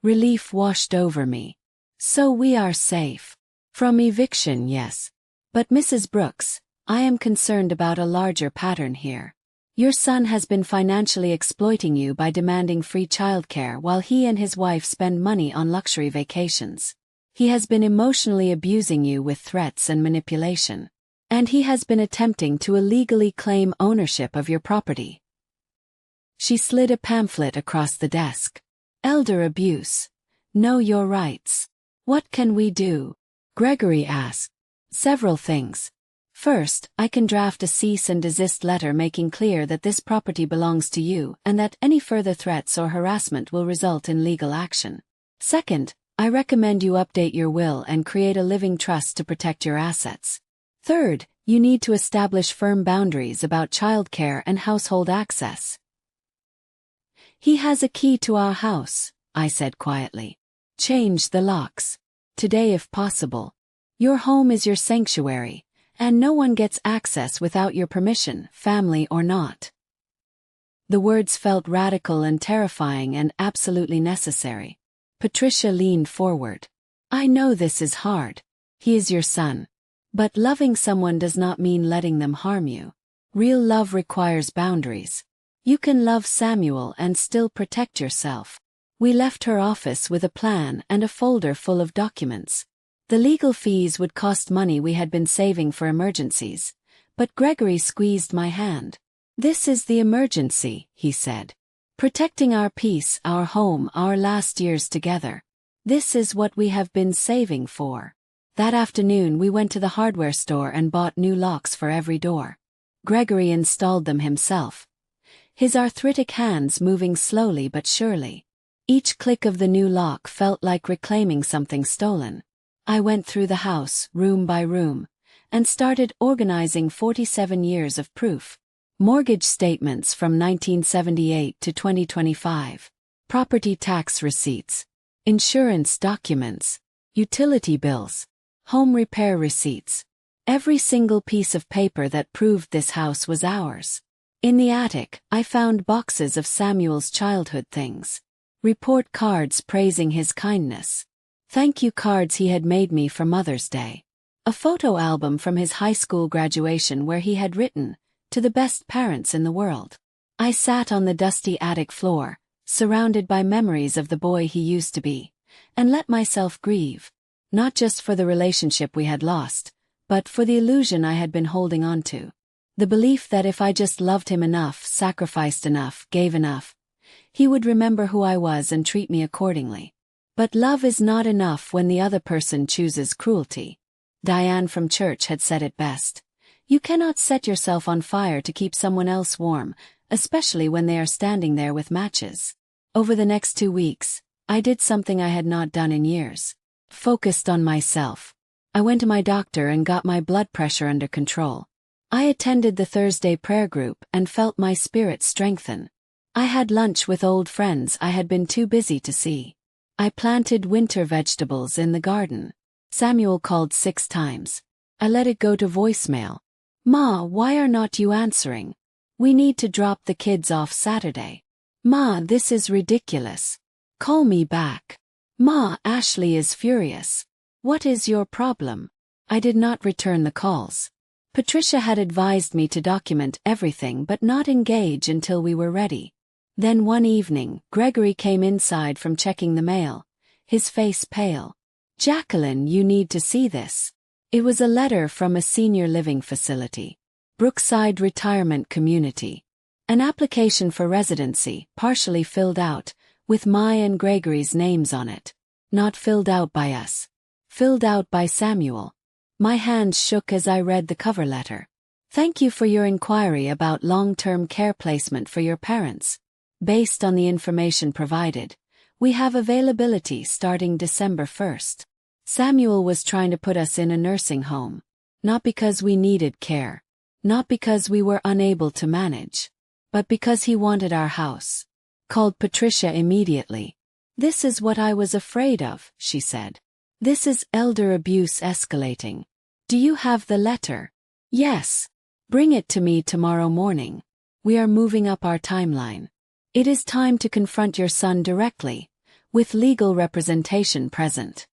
Relief washed over me. So we are safe. From eviction, yes. But Mrs. Brooks, I am concerned about a larger pattern here. Your son has been financially exploiting you by demanding free childcare while he and his wife spend money on luxury vacations. He has been emotionally abusing you with threats and manipulation. And he has been attempting to illegally claim ownership of your property. She slid a pamphlet across the desk. Elder abuse. Know your rights. What can we do? Gregory asked. Several things. First, I can draft a cease and desist letter making clear that this property belongs to you and that any further threats or harassment will result in legal action. Second, I recommend you update your will and create a living trust to protect your assets. Third, you need to establish firm boundaries about childcare and household access. He has a key to our house, I said quietly. Change the locks. Today if possible. Your home is your sanctuary, and no one gets access without your permission, family or not. The words felt radical and terrifying and absolutely necessary. Patricia leaned forward. I know this is hard. He is your son. But loving someone does not mean letting them harm you. Real love requires boundaries. You can love Samuel and still protect yourself. We left her office with a plan and a folder full of documents. The legal fees would cost money we had been saving for emergencies, but Gregory squeezed my hand. This is the emergency, he said. Protecting our peace, our home, our last years together. This is what we have been saving for. That afternoon we went to the hardware store and bought new locks for every door. Gregory installed them himself, his arthritic hands moving slowly but surely. Each click of the new lock felt like reclaiming something stolen. I went through the house, room by room, and started organizing 47 years of proof. Mortgage statements from 1978 to 2025. Property tax receipts. Insurance documents. Utility bills. Home repair receipts. Every single piece of paper that proved this house was ours. In the attic, I found boxes of Samuel's childhood things. Report cards praising his kindness. Thank you cards he had made me for Mother's Day. A photo album from his high school graduation where he had written, "To the best parents in the world." I sat on the dusty attic floor, surrounded by memories of the boy he used to be, and let myself grieve, not just for the relationship we had lost, but for the illusion I had been holding on to. The belief that if I just loved him enough, sacrificed enough, gave enough, he would remember who I was and treat me accordingly. But love is not enough when the other person chooses cruelty. Diane from church had said it best. You cannot set yourself on fire to keep someone else warm, especially when they are standing there with matches. Over the next 2 weeks, I did something I had not done in years. Focused on myself. I went to my doctor and got my blood pressure under control. I attended the Thursday prayer group and felt my spirit strengthen. I had lunch with old friends I had been too busy to see. I planted winter vegetables in the garden. Samuel called 6 times. I let it go to voicemail. Ma, why are not you answering? We need to drop the kids off Saturday. Ma, this is ridiculous. Call me back. Ma, Ashley is furious. What is your problem? I did not return the calls. Patricia had advised me to document everything but not engage until we were ready. Then one evening, Gregory came inside from checking the mail, his face pale. Jacqueline, you need to see this. It was a letter from a senior living facility. Brookside Retirement Community. An application for residency, partially filled out, with my and Gregory's names on it. Not filled out by us. Filled out by Samuel. My hands shook as I read the cover letter. Thank you for your inquiry about long-term care placement for your parents. Based on the information provided, we have availability starting December 1st. Samuel was trying to put us in a nursing home. Not because we needed care. Not because we were unable to manage. But because he wanted our house. Called Patricia immediately. This is what I was afraid of, she said. This is elder abuse escalating. Do you have the letter? Yes. Bring it to me tomorrow morning. We are moving up our timeline. It is time to confront your son directly, with legal representation present.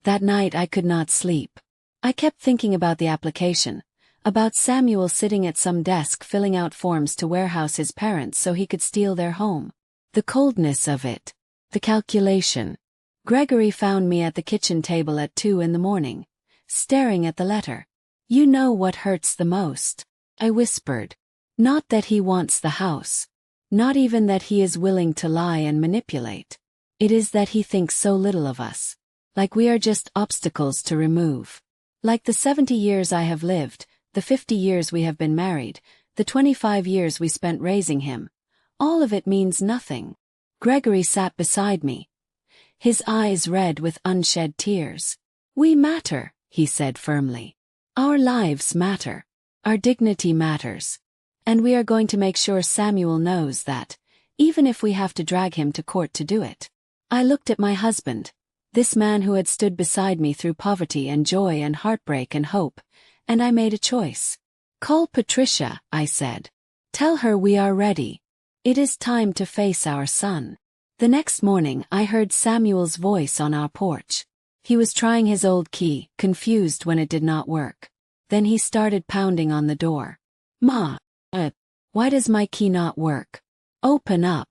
That night I could not sleep. I kept thinking about the application, about Samuel sitting at some desk filling out forms to warehouse his parents so he could steal their home. The coldness of it. The calculation. Gregory found me at the kitchen table at 2 a.m, staring at the letter. You know what hurts the most? I whispered. Not that he wants the house. Not even that he is willing to lie and manipulate. It is that he thinks so little of us. Like we are just obstacles to remove. Like the 70 years I have lived, the 50 years we have been married, the 25 years we spent raising him. All of it means nothing. Gregory sat beside me. His eyes red with unshed tears. We matter, he said firmly. Our lives matter. Our dignity matters. And we are going to make sure Samuel knows that, even if we have to drag him to court to do it. I looked at my husband, this man who had stood beside me through poverty and joy and heartbreak and hope, and I made a choice. Call Patricia, I said. Tell her we are ready. It is time to face our son. The next morning I heard Samuel's voice on our porch. He was trying his old key, confused when it did not work. Then he started pounding on the door. Ma, why does my key not work? Open up.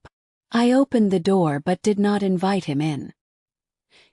I opened the door but did not invite him in.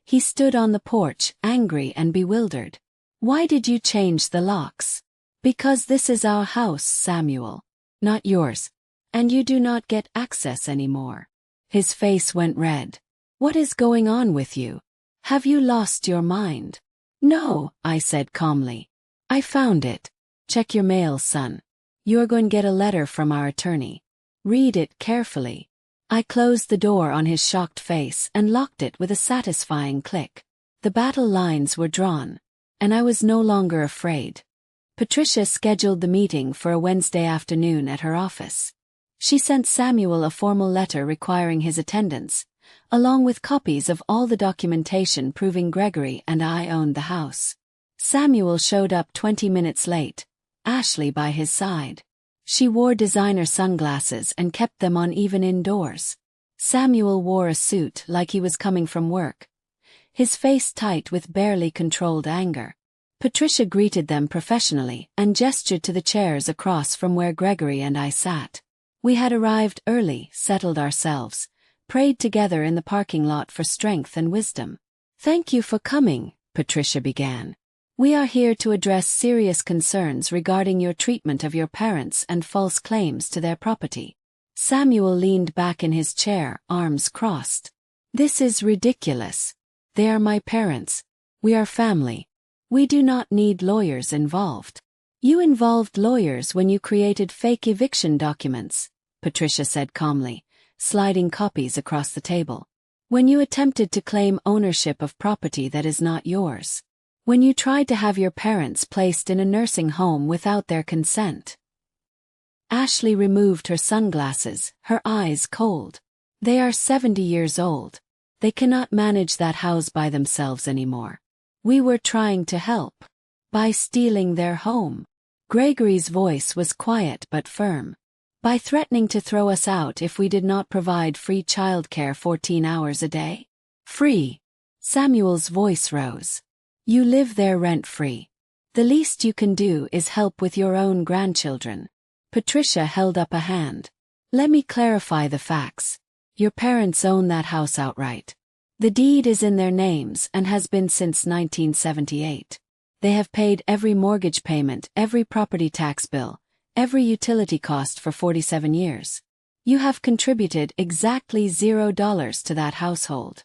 He stood on the porch, angry and bewildered. Why did you change the locks? Because this is our house, Samuel. Not yours. And you do not get access anymore. His face went red. What is going on with you? Have you lost your mind? No, I said calmly. I found it. Check your mail, son. You are going to get a letter from our attorney. Read it carefully. I closed the door on his shocked face and locked it with a satisfying click. The battle lines were drawn, and I was no longer afraid. Patricia scheduled the meeting for a Wednesday afternoon at her office. She sent Samuel a formal letter requiring his attendance, along with copies of all the documentation proving Gregory and I owned the house. Samuel showed up 20 minutes late, Ashley by his side. She wore designer sunglasses and kept them on even indoors. Samuel wore a suit like he was coming from work, his face tight with barely controlled anger. Patricia greeted them professionally and gestured to the chairs across from where Gregory and I sat. We had arrived early, settled ourselves, prayed together in the parking lot for strength and wisdom. Thank you for coming, Patricia began. We are here to address serious concerns regarding your treatment of your parents and false claims to their property. Samuel leaned back in his chair, arms crossed. This is ridiculous. They are my parents. We are family. We do not need lawyers involved. You involved lawyers when you created fake eviction documents, Patricia said calmly, sliding copies across the table. When you attempted to claim ownership of property that is not yours. When you tried to have your parents placed in a nursing home without their consent. Ashley removed her sunglasses, her eyes cold. They are 70 years old. They cannot manage that house by themselves anymore. We were trying to help. By stealing their home. Gregory's voice was quiet but firm. By threatening to throw us out if we did not provide free childcare 14 hours a day? Free. Samuel's voice rose. You live there rent-free. The least you can do is help with your own grandchildren. Patricia held up a hand. Let me clarify the facts. Your parents own that house outright. The deed is in their names and has been since 1978. They have paid every mortgage payment, every property tax bill, every utility cost for 47 years. You have contributed exactly $0 to that household.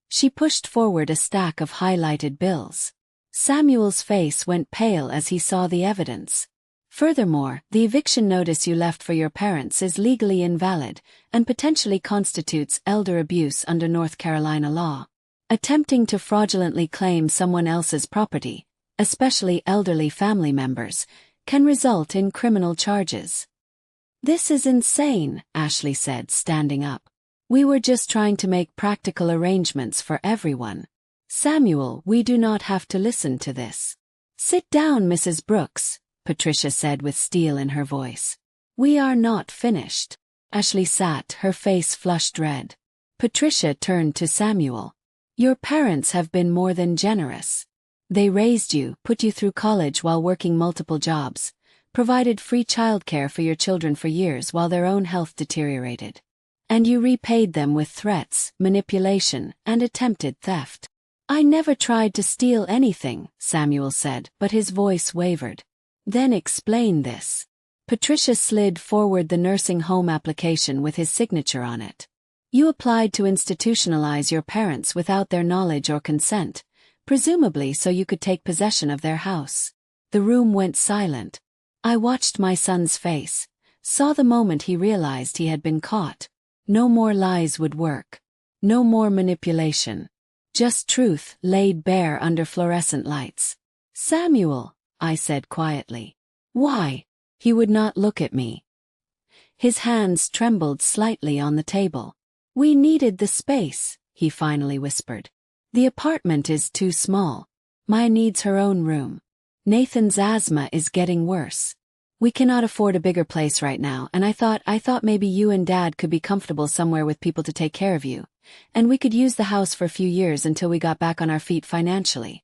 She pushed forward a stack of highlighted bills. Samuel's face went pale as he saw the evidence. Furthermore, the eviction notice you left for your parents is legally invalid and potentially constitutes elder abuse under North Carolina law. Attempting to fraudulently claim someone else's property, especially elderly family members, can result in criminal charges. This is insane, Ashley said, standing up. We were just trying to make practical arrangements for everyone. Samuel, we do not have to listen to this. Sit down, Mrs. Brooks, Patricia said with steel in her voice. We are not finished. Ashley sat, her face flushed red. Patricia turned to Samuel. Your parents have been more than generous. They raised you, put you through college while working multiple jobs, provided free childcare for your children for years while their own health deteriorated. And you repaid them with threats, manipulation, and attempted theft. I never tried to steal anything, Samuel said, but his voice wavered. Then explain this. Patricia slid forward the nursing home application with his signature on it. You applied to institutionalize your parents without their knowledge or consent, presumably so you could take possession of their house. The room went silent. I watched my son's face, saw the moment he realized he had been caught. No more lies would work. No more manipulation. Just truth laid bare under fluorescent lights. Samuel, I said quietly. Why? He would not look at me. His hands trembled slightly on the table. We needed the space, he finally whispered. The apartment is too small. Maya needs her own room. Nathan's asthma is getting worse. We cannot afford a bigger place right now, and I thought maybe you and Dad could be comfortable somewhere with people to take care of you, and we could use the house for a few years until we got back on our feet financially.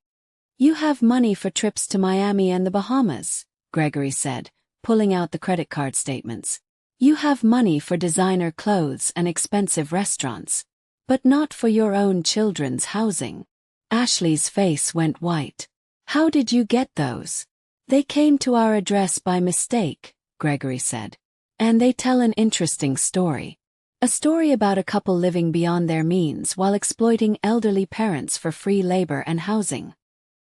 You have money for trips to Miami and the Bahamas, Gregory said, pulling out the credit card statements. You have money for designer clothes and expensive restaurants, but not for your own children's housing. Ashley's face went white. How did you get those? They came to our address by mistake, Gregory said. And they tell an interesting story. A story about a couple living beyond their means while exploiting elderly parents for free labor and housing.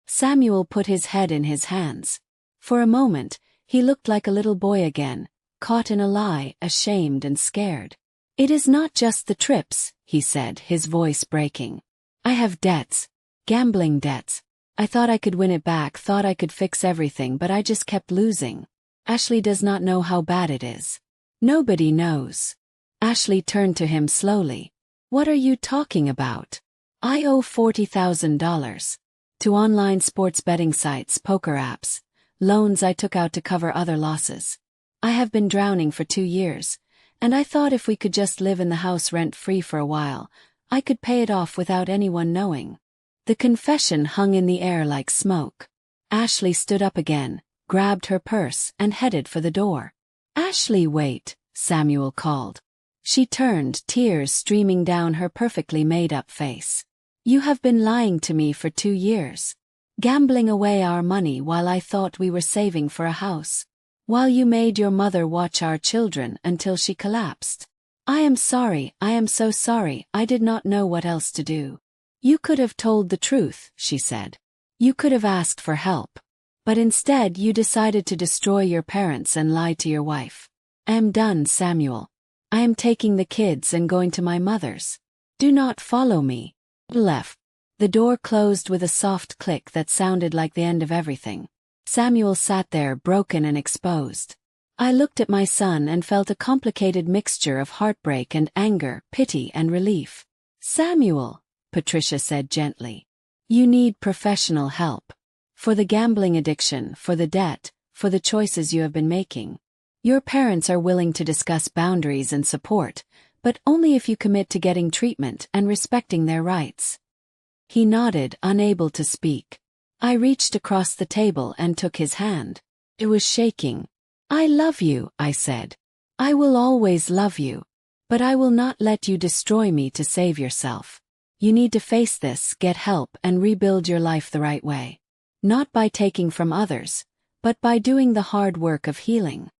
Samuel put his head in his hands. For a moment, he looked like a little boy again, caught in a lie, ashamed and scared. It is not just the trips, he said, his voice breaking. I have debts. Gambling debts. I thought I could win it back, thought I could fix everything, but I just kept losing. Ashley does not know how bad it is. Nobody knows. Ashley turned to him slowly. What are you talking about? I owe $40,000. To online sports betting sites, poker apps, loans I took out to cover other losses. I have been drowning for 2 years, and I thought if we could just live in the house rent-free for a while, I could pay it off without anyone knowing. The confession hung in the air like smoke. Ashley stood up again, grabbed her purse, and headed for the door. Ashley, wait, Samuel called. She turned, tears streaming down her perfectly made-up face. You have been lying to me for 2 years. Gambling away our money while I thought we were saving for a house. While you made your mother watch our children until she collapsed. I am sorry, I am so sorry, I did not know what else to do. You could have told the truth, she said. You could have asked for help. But instead you decided to destroy your parents and lie to your wife. I am done, Samuel. I am taking the kids and going to my mother's. Do not follow me. Left. The door closed with a soft click that sounded like the end of everything. Samuel sat there, broken and exposed. I looked at my son and felt a complicated mixture of heartbreak and anger, pity and relief. Samuel, Patricia said gently. You need professional help. For the gambling addiction, for the debt, for the choices you have been making. Your parents are willing to discuss boundaries and support, but only if you commit to getting treatment and respecting their rights." He nodded, unable to speak. I reached across the table and took his hand. It was shaking. "I love you," I said. "I will always love you. But I will not let you destroy me to save yourself. You need to face this, get help, and rebuild your life the right way. Not by taking from others, but by doing the hard work of healing."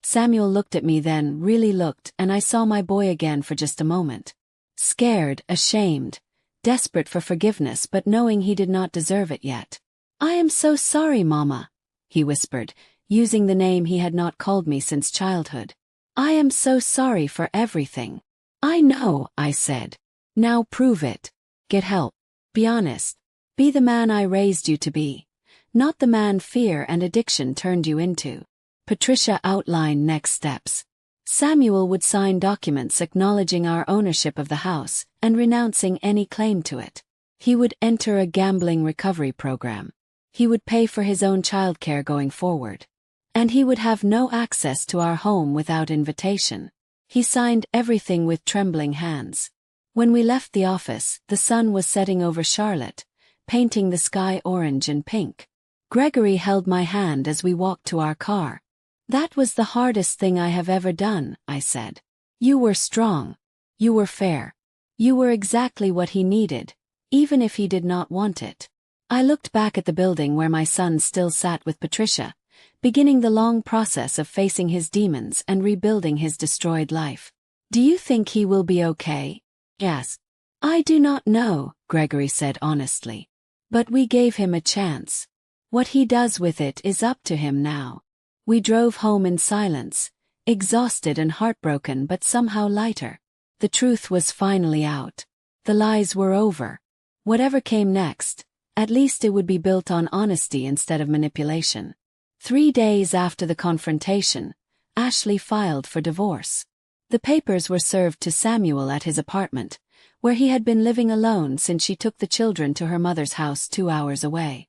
Samuel looked at me then, really looked, and I saw my boy again for just a moment. Scared, ashamed, desperate for forgiveness but knowing he did not deserve it yet. "I am so sorry, Mama," he whispered, using the name he had not called me since childhood. "I am so sorry for everything." "I know," I said. "Now prove it. Get help. Be honest. Be the man I raised you to be, not the man fear and addiction turned you into." Patricia outlined next steps. Samuel would sign documents acknowledging our ownership of the house and renouncing any claim to it. He would enter a gambling recovery program. He would pay for his own childcare going forward. And he would have no access to our home without invitation. He signed everything with trembling hands. When we left the office, the sun was setting over Charlotte, painting the sky orange and pink. Gregory held my hand as we walked to our car. "That was the hardest thing I have ever done," I said. "You were strong. You were fair. You were exactly what he needed, even if he did not want it." I looked back at the building where my son still sat with Patricia, beginning the long process of facing his demons and rebuilding his destroyed life. "Do you think he will be okay?" "Yes." "I do not know," Gregory said honestly. "But we gave him a chance. What he does with it is up to him now." We drove home in silence, exhausted and heartbroken but somehow lighter. The truth was finally out. The lies were over. Whatever came next, at least it would be built on honesty instead of manipulation. 3 days after the confrontation, Ashley filed for divorce. The papers were served to Samuel at his apartment, where he had been living alone since she took the children to her mother's house 2 hours away.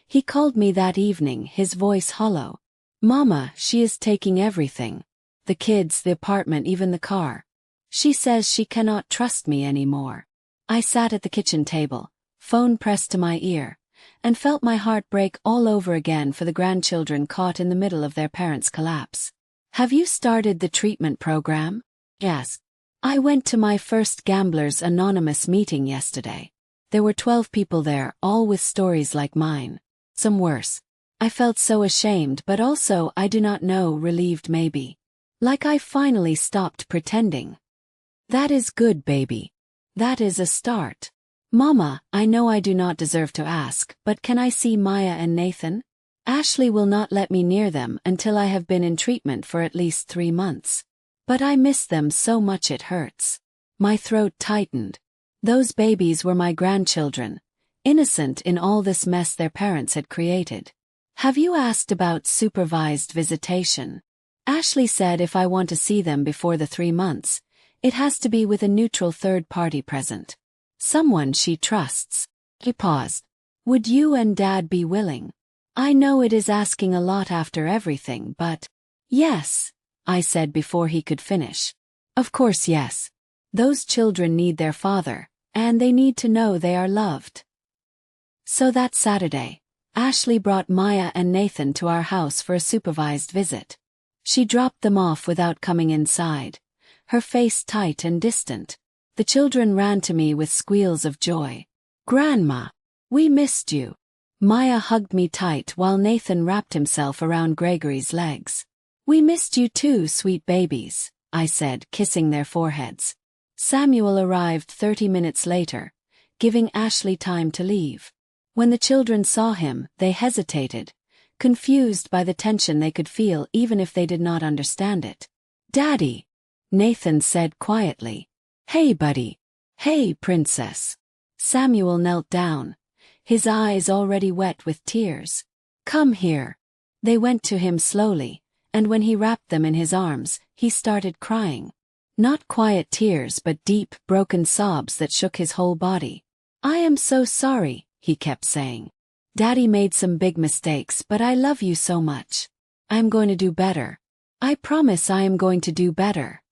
He called me that evening, his voice hollow. "Mama, she is taking everything. The kids, the apartment, even the car. She says she cannot trust me anymore." I sat at the kitchen table, phone pressed to my ear, and felt my heart break all over again for the grandchildren caught in the middle of their parents' collapse. "Have you started the treatment program?" "Yes. I went to my first Gamblers Anonymous meeting yesterday. There were 12 people there, all with stories like mine. Some worse. I felt so ashamed but also, I do not know, relieved maybe. Like I finally stopped pretending." "That is good, baby. That is a start." "Mama, I know I do not deserve to ask, but can I see Maya and Nathan? Ashley will not let me near them until I have been in treatment for at least 3 months. But I miss them so much it hurts." My throat tightened. Those babies were my grandchildren, innocent in all this mess their parents had created. "Have you asked about supervised visitation?" Ashley said if I want to see them before the 3 months, it has to be with a neutral third party present. Someone she trusts. He paused. "Would you and Dad be willing? I know it is asking a lot after everything, but..." "Yes," I said before he could finish. "Of course yes. Those children need their father, and they need to know they are loved." So that Saturday, Ashley brought Maya and Nathan to our house for a supervised visit. She dropped them off without coming inside, her face tight and distant. The children ran to me with squeals of joy. "Grandma, we missed you." Maya hugged me tight while Nathan wrapped himself around Gregory's legs. "We missed you too, sweet babies," I said, kissing their foreheads. Samuel arrived 30 minutes later, giving Ashley time to leave. When the children saw him, they hesitated, confused by the tension they could feel even if they did not understand it. "Daddy," Nathan said quietly. "Hey, buddy. Hey, princess." Samuel knelt down, his eyes already wet with tears. "Come here." They went to him slowly, and when he wrapped them in his arms, he started crying. Not quiet tears but deep, broken sobs that shook his whole body. "I am so sorry," he kept saying. "Daddy made some big mistakes, but I love you so much. I'm going to do better." I promise I am going to do better.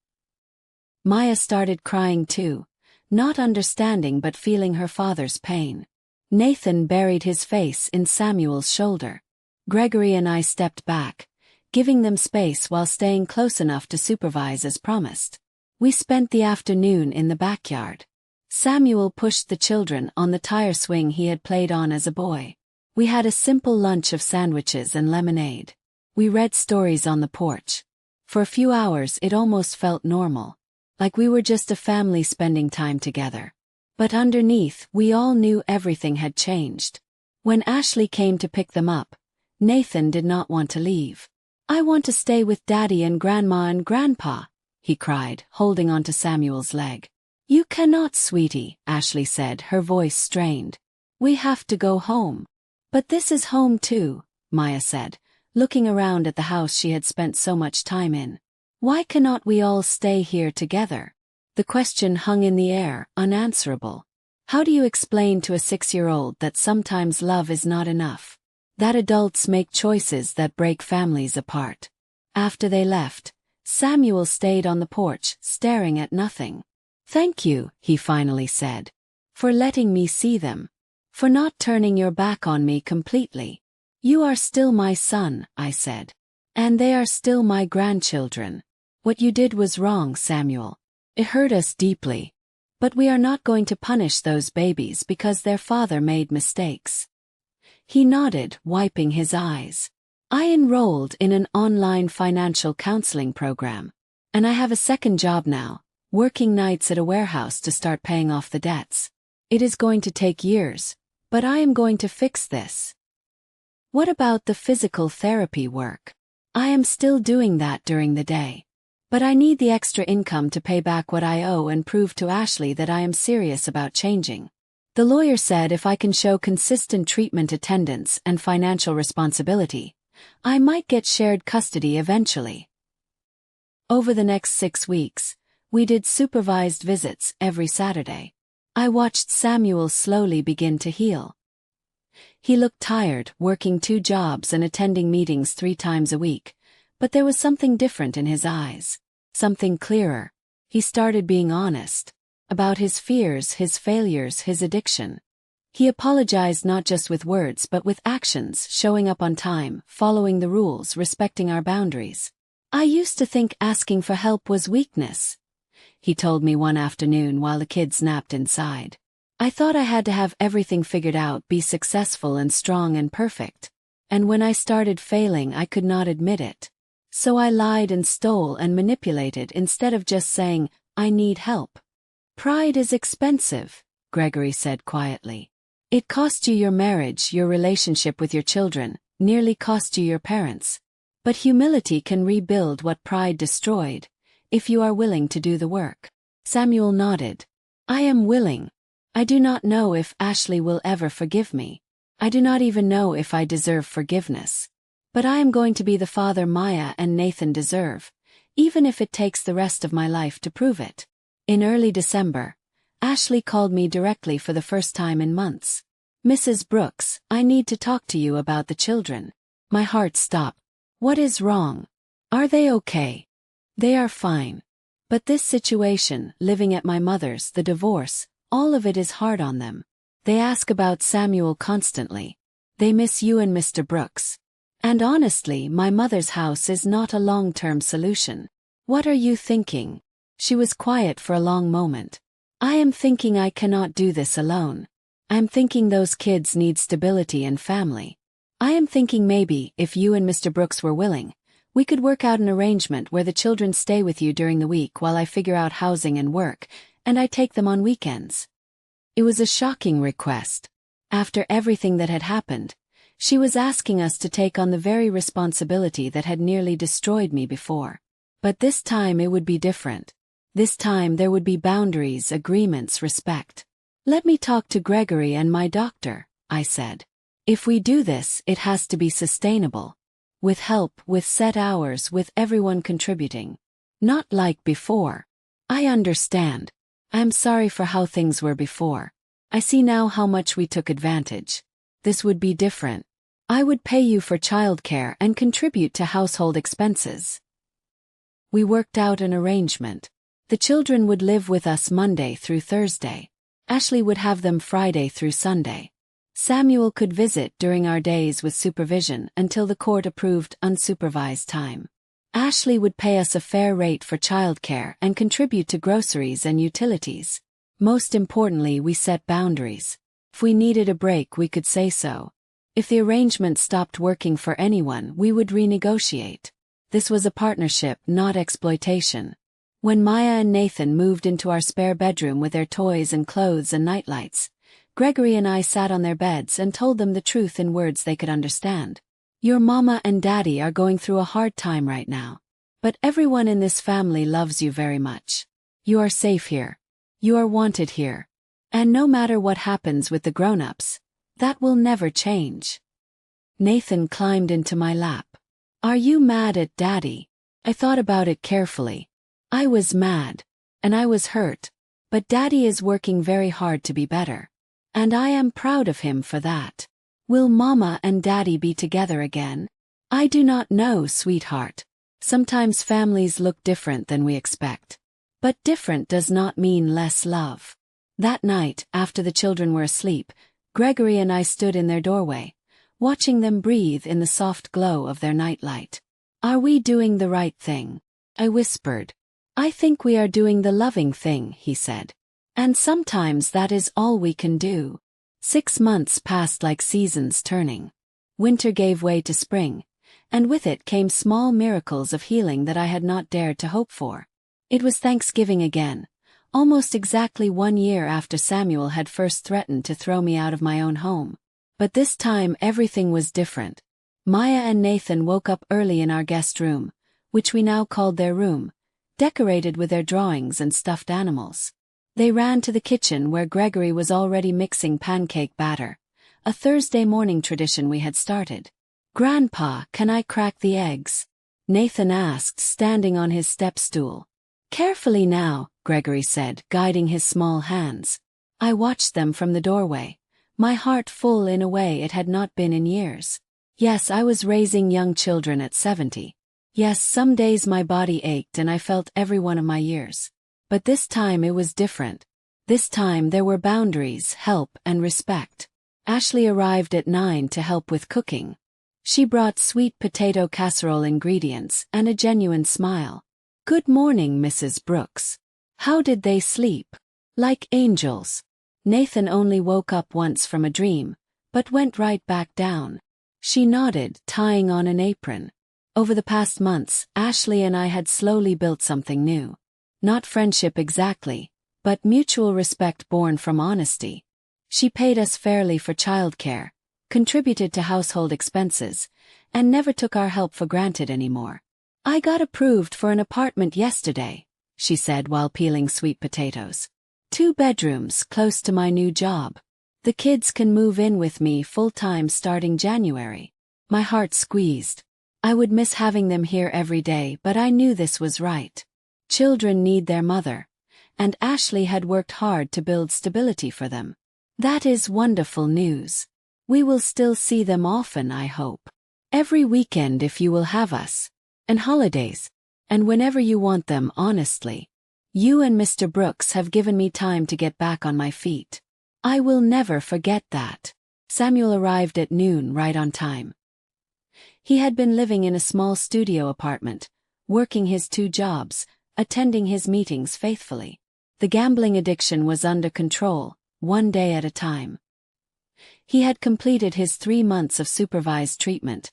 Maya started crying too, not understanding but feeling her father's pain. Nathan buried his face in Samuel's shoulder. Gregory and I stepped back, giving them space while staying close enough to supervise as promised. We spent the afternoon in the backyard. Samuel pushed the children on the tire swing he had played on as a boy. We had a simple lunch of sandwiches and lemonade. We read stories on the porch. For a few hours it almost felt normal, like we were just a family spending time together. But underneath, we all knew everything had changed. When Ashley came to pick them up, Nathan did not want to leave. "I want to stay with Daddy and Grandma and Grandpa," he cried, holding onto Samuel's leg. "You cannot, sweetie," Ashley said, her voice strained. "We have to go home." "But this is home too," Maya said, looking around at the house she had spent so much time in. "Why cannot we all stay here together?" The question hung in the air, unanswerable. How do you explain to a 6-year-old that sometimes love is not enough? That adults make choices that break families apart? After they left, Samuel stayed on the porch, staring at nothing. "Thank you," he finally said, "for letting me see them. For not turning your back on me completely. You are still my son," I said. "And they are still my grandchildren. What you did was wrong, Samuel. It hurt us deeply. But we are not going to punish those babies because their father made mistakes." He nodded, wiping his eyes. "I enrolled in an online financial counseling program. And I have a second job now, working nights at a warehouse to start paying off the debts. It is going to take years, but I am going to fix this." "What about the physical therapy work?" "I am still doing that during the day. But I need the extra income to pay back what I owe and prove to Ashley that I am serious about changing. The lawyer said if I can show consistent treatment attendance and financial responsibility, I might get shared custody eventually." Over the next 6 weeks, we did supervised visits every Saturday. I watched Samuel slowly begin to heal. He looked tired, working 2 jobs and attending meetings 3 times a week, but there was something different in his eyes. Something clearer. He started being honest. About his fears, his failures, his addiction. He apologized not just with words but with actions, showing up on time, following the rules, respecting our boundaries. "I used to think asking for help was weakness," he told me one afternoon while the kids napped inside. "I thought I had to have everything figured out, be successful and strong and perfect. And when I started failing, I could not admit it. So I lied and stole and manipulated instead of just saying, 'I need help.'" "Pride is expensive," Gregory said quietly. "It cost you your marriage, your relationship with your children, nearly cost you your parents. But humility can rebuild what pride destroyed, if you are willing to do the work." Samuel nodded. "I am willing. I do not know if Ashley will ever forgive me. I do not even know if I deserve forgiveness. But I am going to be the father Maya and Nathan deserve, even if it takes the rest of my life to prove it." In early December, Ashley called me directly for the first time in months. "Mrs. Brooks, I need to talk to you about the children." My heart stopped. "What is wrong? Are they okay?" "They are fine. But this situation, living at my mother's, the divorce, all of it is hard on them. They ask about Samuel constantly. They miss you and Mr. Brooks. And honestly, my mother's house is not a long-term solution." "What are you thinking?" She was quiet for a long moment. "I am thinking I cannot do this alone. I am thinking those kids need stability and family. I am thinking maybe, if you and Mr. Brooks were willing, we could work out an arrangement where the children stay with you during the week while I figure out housing and work, and I take them on weekends." It was a shocking request. After everything that had happened, she was asking us to take on the very responsibility that had nearly destroyed me before. But this time it would be different. This time there would be boundaries, agreements, respect. "Let me talk to Gregory and my doctor," I said. "If we do this, it has to be sustainable. With help, with set hours, with everyone contributing. Not like before." "I understand. I am sorry for how things were before. I see now how much we took advantage. This would be different. I would pay you for childcare and contribute to household expenses." We worked out an arrangement. The children would live with us Monday through Thursday. Ashley would have them Friday through Sunday. Samuel could visit during our days with supervision until the court approved unsupervised time. Ashley would pay us a fair rate for childcare and contribute to groceries and utilities. Most importantly, we set boundaries. If we needed a break, we could say so. If the arrangement stopped working for anyone, we would renegotiate. This was a partnership, not exploitation. When Maya and Nathan moved into our spare bedroom with their toys and clothes and nightlights, Gregory and I sat on their beds and told them the truth in words they could understand. Your mama and daddy are going through a hard time right now. But everyone in this family loves you very much. You are safe here. You are wanted here. And no matter what happens with the grown-ups, that will never change. Nathan climbed into my lap. Are you mad at Daddy? I thought about it carefully. I was mad. And I was hurt. But Daddy is working very hard to be better. And I am proud of him for that. Will Mama and Daddy be together again? I do not know, sweetheart. Sometimes families look different than we expect. But different does not mean less love. That night, after the children were asleep, Gregory and I stood in their doorway, watching them breathe in the soft glow of their nightlight. Are we doing the right thing? I whispered. I think we are doing the loving thing, he said. And sometimes that is all we can do. 6 months passed like seasons turning. Winter gave way to spring, and with it came small miracles of healing that I had not dared to hope for. It was Thanksgiving again, almost exactly 1 year after Samuel had first threatened to throw me out of my own home. But this time everything was different. Maya and Nathan woke up early in our guest room, which we now called their room, decorated with their drawings and stuffed animals. They ran to the kitchen where Gregory was already mixing pancake batter, a Thursday morning tradition we had started. Grandpa, can I crack the eggs? Nathan asked, standing on his step stool. Carefully now, Gregory said, guiding his small hands. I watched them from the doorway, my heart full in a way it had not been in years. Yes, I was raising young children at 70. Yes, some days my body ached and I felt every one of my years. But this time it was different. This time there were boundaries, help, and respect. Ashley arrived at 9 to help with cooking. She brought sweet potato casserole ingredients and a genuine smile. Good morning, Mrs. Brooks. How did they sleep? Like angels. Nathan only woke up once from a dream, but went right back down. She nodded, tying on an apron. Over the past months, Ashley and I had slowly built something new. Not friendship exactly, but mutual respect born from honesty. She paid us fairly for childcare, contributed to household expenses, and never took our help for granted anymore. I got approved for an apartment yesterday, she said while peeling sweet potatoes. 2 bedrooms close to my new job. The kids can move in with me full-time starting January. My heart squeezed. I would miss having them here every day, but I knew this was right. Children need their mother, and Ashley had worked hard to build stability for them. That is wonderful news. We will still see them often, I hope. Every weekend if you will have us. And holidays. And whenever you want them, honestly. You and Mr. Brooks have given me time to get back on my feet. I will never forget that. Samuel arrived at noon right on time. He had been living in a small studio apartment, working his 2 jobs, attending his meetings faithfully. The gambling addiction was under control, 1 day at a time. He had completed his 3 months of supervised treatment,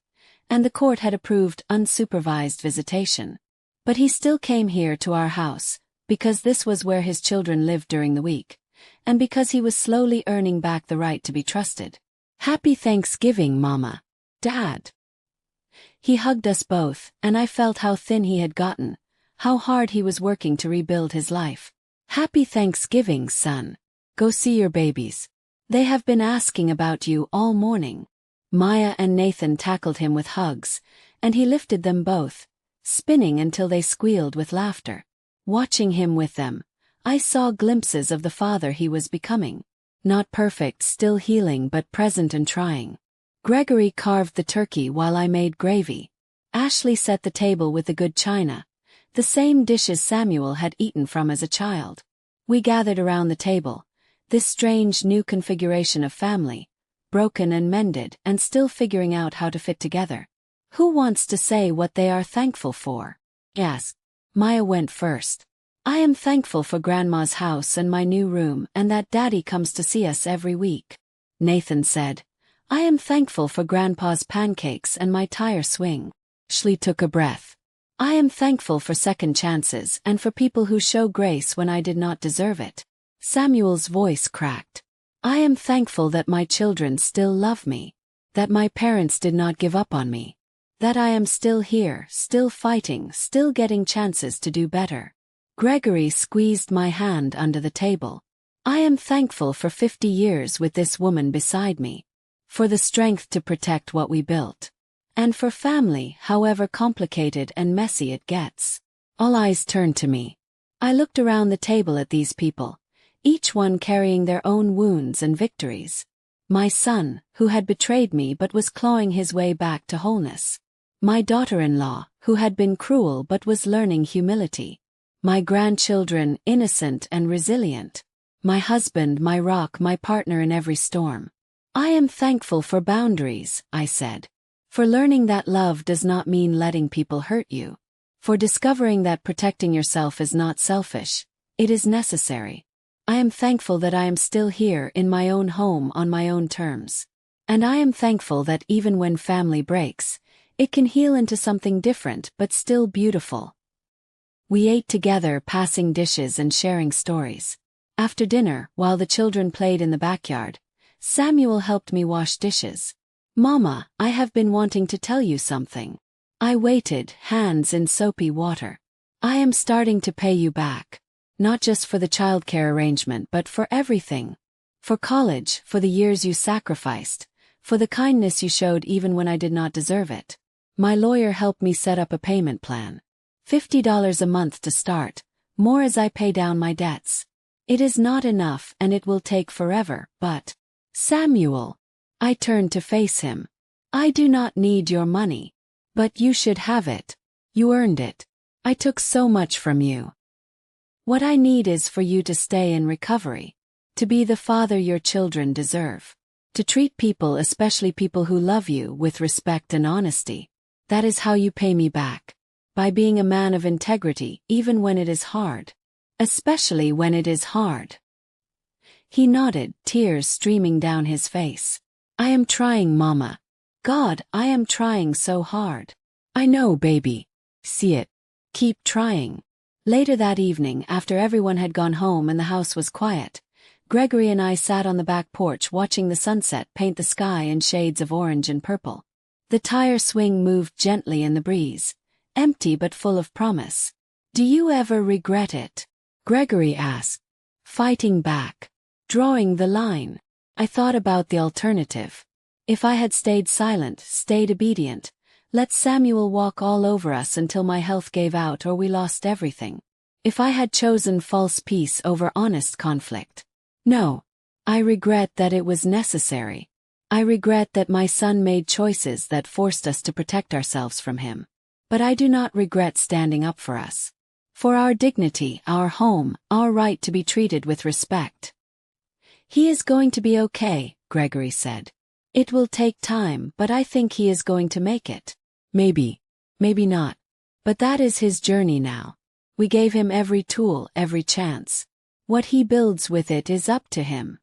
and the court had approved unsupervised visitation. But he still came here to our house, because this was where his children lived during the week, and because he was slowly earning back the right to be trusted. Happy Thanksgiving, Mama. Dad. He hugged us both, and I felt how thin he had gotten, how hard he was working to rebuild his life. Happy Thanksgiving, son. Go see your babies. They have been asking about you all morning. Maya and Nathan tackled him with hugs, and he lifted them both, spinning until they squealed with laughter. Watching him with them, I saw glimpses of the father he was becoming. Not perfect, still healing, but present and trying. Gregory carved the turkey while I made gravy. Ashley set the table with the good china, The same dishes Samuel had eaten from as a child. We gathered around the table, this strange new configuration of family, broken and mended and still figuring out how to fit together. Who wants to say what they are thankful for? Yes. Maya went first. I am thankful for Grandma's house and my new room and that Daddy comes to see us every week. Nathan said. I am thankful for Grandpa's pancakes and my tire swing. Shli took a breath. I am thankful for second chances and for people who show grace when I did not deserve it. Samuel's voice cracked. I am thankful that my children still love me, that my parents did not give up on me, that I am still here, still fighting, still getting chances to do better. Gregory squeezed my hand under the table. I am thankful for 50 years with this woman beside me, for the strength to protect what we built, and for family, however complicated and messy it gets. All eyes turned to me. I looked around the table at these people, each one carrying their own wounds and victories. My son, who had betrayed me but was clawing his way back to wholeness. My daughter-in-law, who had been cruel but was learning humility. My grandchildren, innocent and resilient. My husband, my rock, my partner in every storm. I am thankful for boundaries, I said. For learning that love does not mean letting people hurt you. For discovering that protecting yourself is not selfish, it is necessary. I am thankful that I am still here in my own home on my own terms. And I am thankful that even when family breaks, it can heal into something different but still beautiful. We ate together, passing dishes and sharing stories. After dinner, while the children played in the backyard, Samuel helped me wash dishes. Mama, I have been wanting to tell you something. I waited, hands in soapy water. I am starting to pay you back. Not just for the childcare arrangement but for everything. For college, for the years you sacrificed, for the kindness you showed even when I did not deserve it. My lawyer helped me set up a payment plan. $50 a month to start, more as I pay down my debts. It is not enough and it will take forever, but... Samuel. I turned to face him. I do not need your money. But you should have it. You earned it. I took so much from you. What I need is for you to stay in recovery. To be the father your children deserve. To treat people, especially people who love you, with respect and honesty. That is how you pay me back. By being a man of integrity, even when it is hard. Especially when it is hard. He nodded, tears streaming down his face. I am trying, Mama. God, I am trying so hard. I know, baby. See it. Keep trying. Later that evening, after everyone had gone home and the house was quiet, Gregory and I sat on the back porch watching the sunset paint the sky in shades of orange and purple. The tire swing moved gently in the breeze, empty but full of promise. Do you ever regret it? Gregory asked. Fighting back. Drawing the line. I thought about the alternative. If I had stayed silent, stayed obedient, let Samuel walk all over us until my health gave out or we lost everything. If I had chosen false peace over honest conflict. No. I regret that it was necessary. I regret that my son made choices that forced us to protect ourselves from him. But I do not regret standing up for us. For our dignity, our home, our right to be treated with respect. He is going to be okay, Gregory said. It will take time, but I think he is going to make it. Maybe. Maybe not. But that is his journey now. We gave him every tool, every chance. What he builds with it is up to him.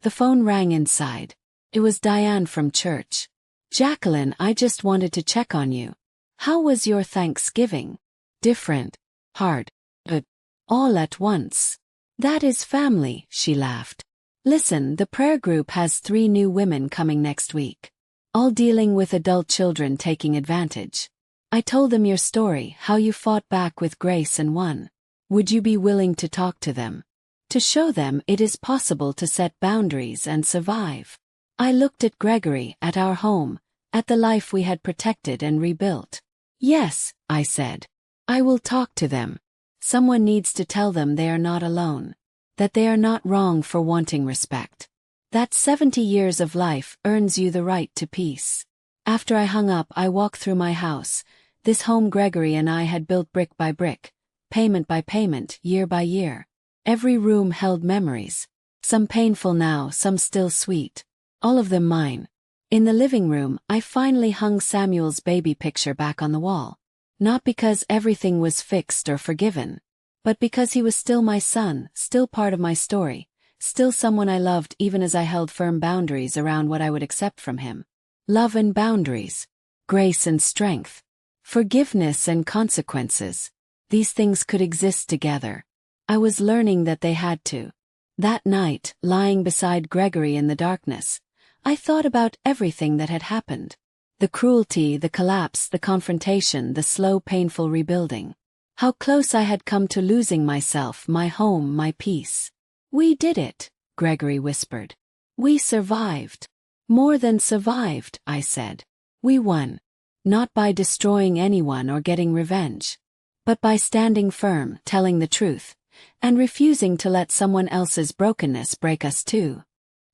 The phone rang inside. It was Diane from church. Jacqueline, I just wanted to check on you. How was your Thanksgiving? Different. Hard. But all at once. That is family, she laughed. Listen, the prayer group has 3 new women coming next week. All dealing with adult children taking advantage. I told them your story, how you fought back with grace and won. Would you be willing to talk to them? To show them it is possible to set boundaries and survive. I looked at Gregory, at our home, at the life we had protected and rebuilt. Yes, I said. I will talk to them. Someone needs to tell them they are not alone. That they are not wrong for wanting respect. That 70 years of life earns you the right to peace. After I hung up, I walked through my house, This home Gregory and I had built brick by brick, payment by payment, year by year. Every room held memories. Some painful now, some still sweet. All of them mine. In the living room, I finally hung Samuel's baby picture back on the wall. Not because everything was fixed or forgiven, but because he was still my son, still part of my story, still someone I loved even as I held firm boundaries around what I would accept from him. Love and boundaries. Grace and strength. Forgiveness and consequences. These things could exist together. I was learning that they had to. That night, lying beside Gregory in the darkness, I thought about everything that had happened. The cruelty, the collapse, the confrontation, the slow, painful rebuilding. How close I had come to losing myself, my home, my peace. "We did it," Gregory whispered. "We survived." "More than survived," I said. "We won. Not by destroying anyone or getting revenge, but by standing firm, telling the truth, and refusing to let someone else's brokenness break us too."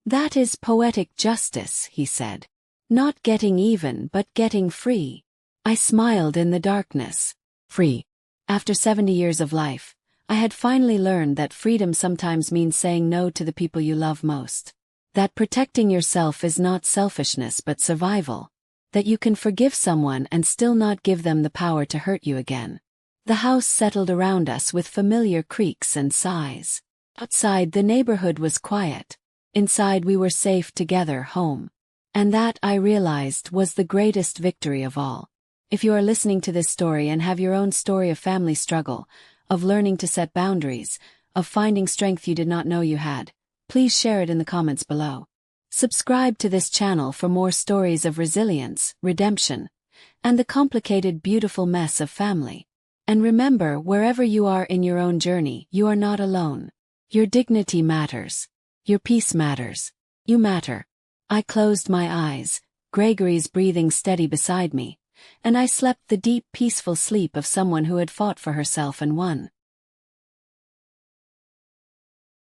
"That is poetic justice," he said. "Not getting even, but getting free." I smiled in the darkness. Free. After 70 years of life, I had finally learned that freedom sometimes means saying no to the people you love most. That protecting yourself is not selfishness but survival. That you can forgive someone and still not give them the power to hurt you again. The house settled around us with familiar creaks and sighs. Outside, the neighborhood was quiet. Inside, we were safe together, home. And that, I realized, was the greatest victory of all. If you are listening to this story and have your own story of family struggle, of learning to set boundaries, of finding strength you did not know you had, please share it in the comments below. Subscribe to this channel for more stories of resilience, redemption, and the complicated, beautiful mess of family. And remember, wherever you are in your own journey, you are not alone. Your dignity matters. Your peace matters. You matter. I closed my eyes, Gregory's breathing steady beside me, and I slept the deep, peaceful sleep of someone who had fought for herself and won.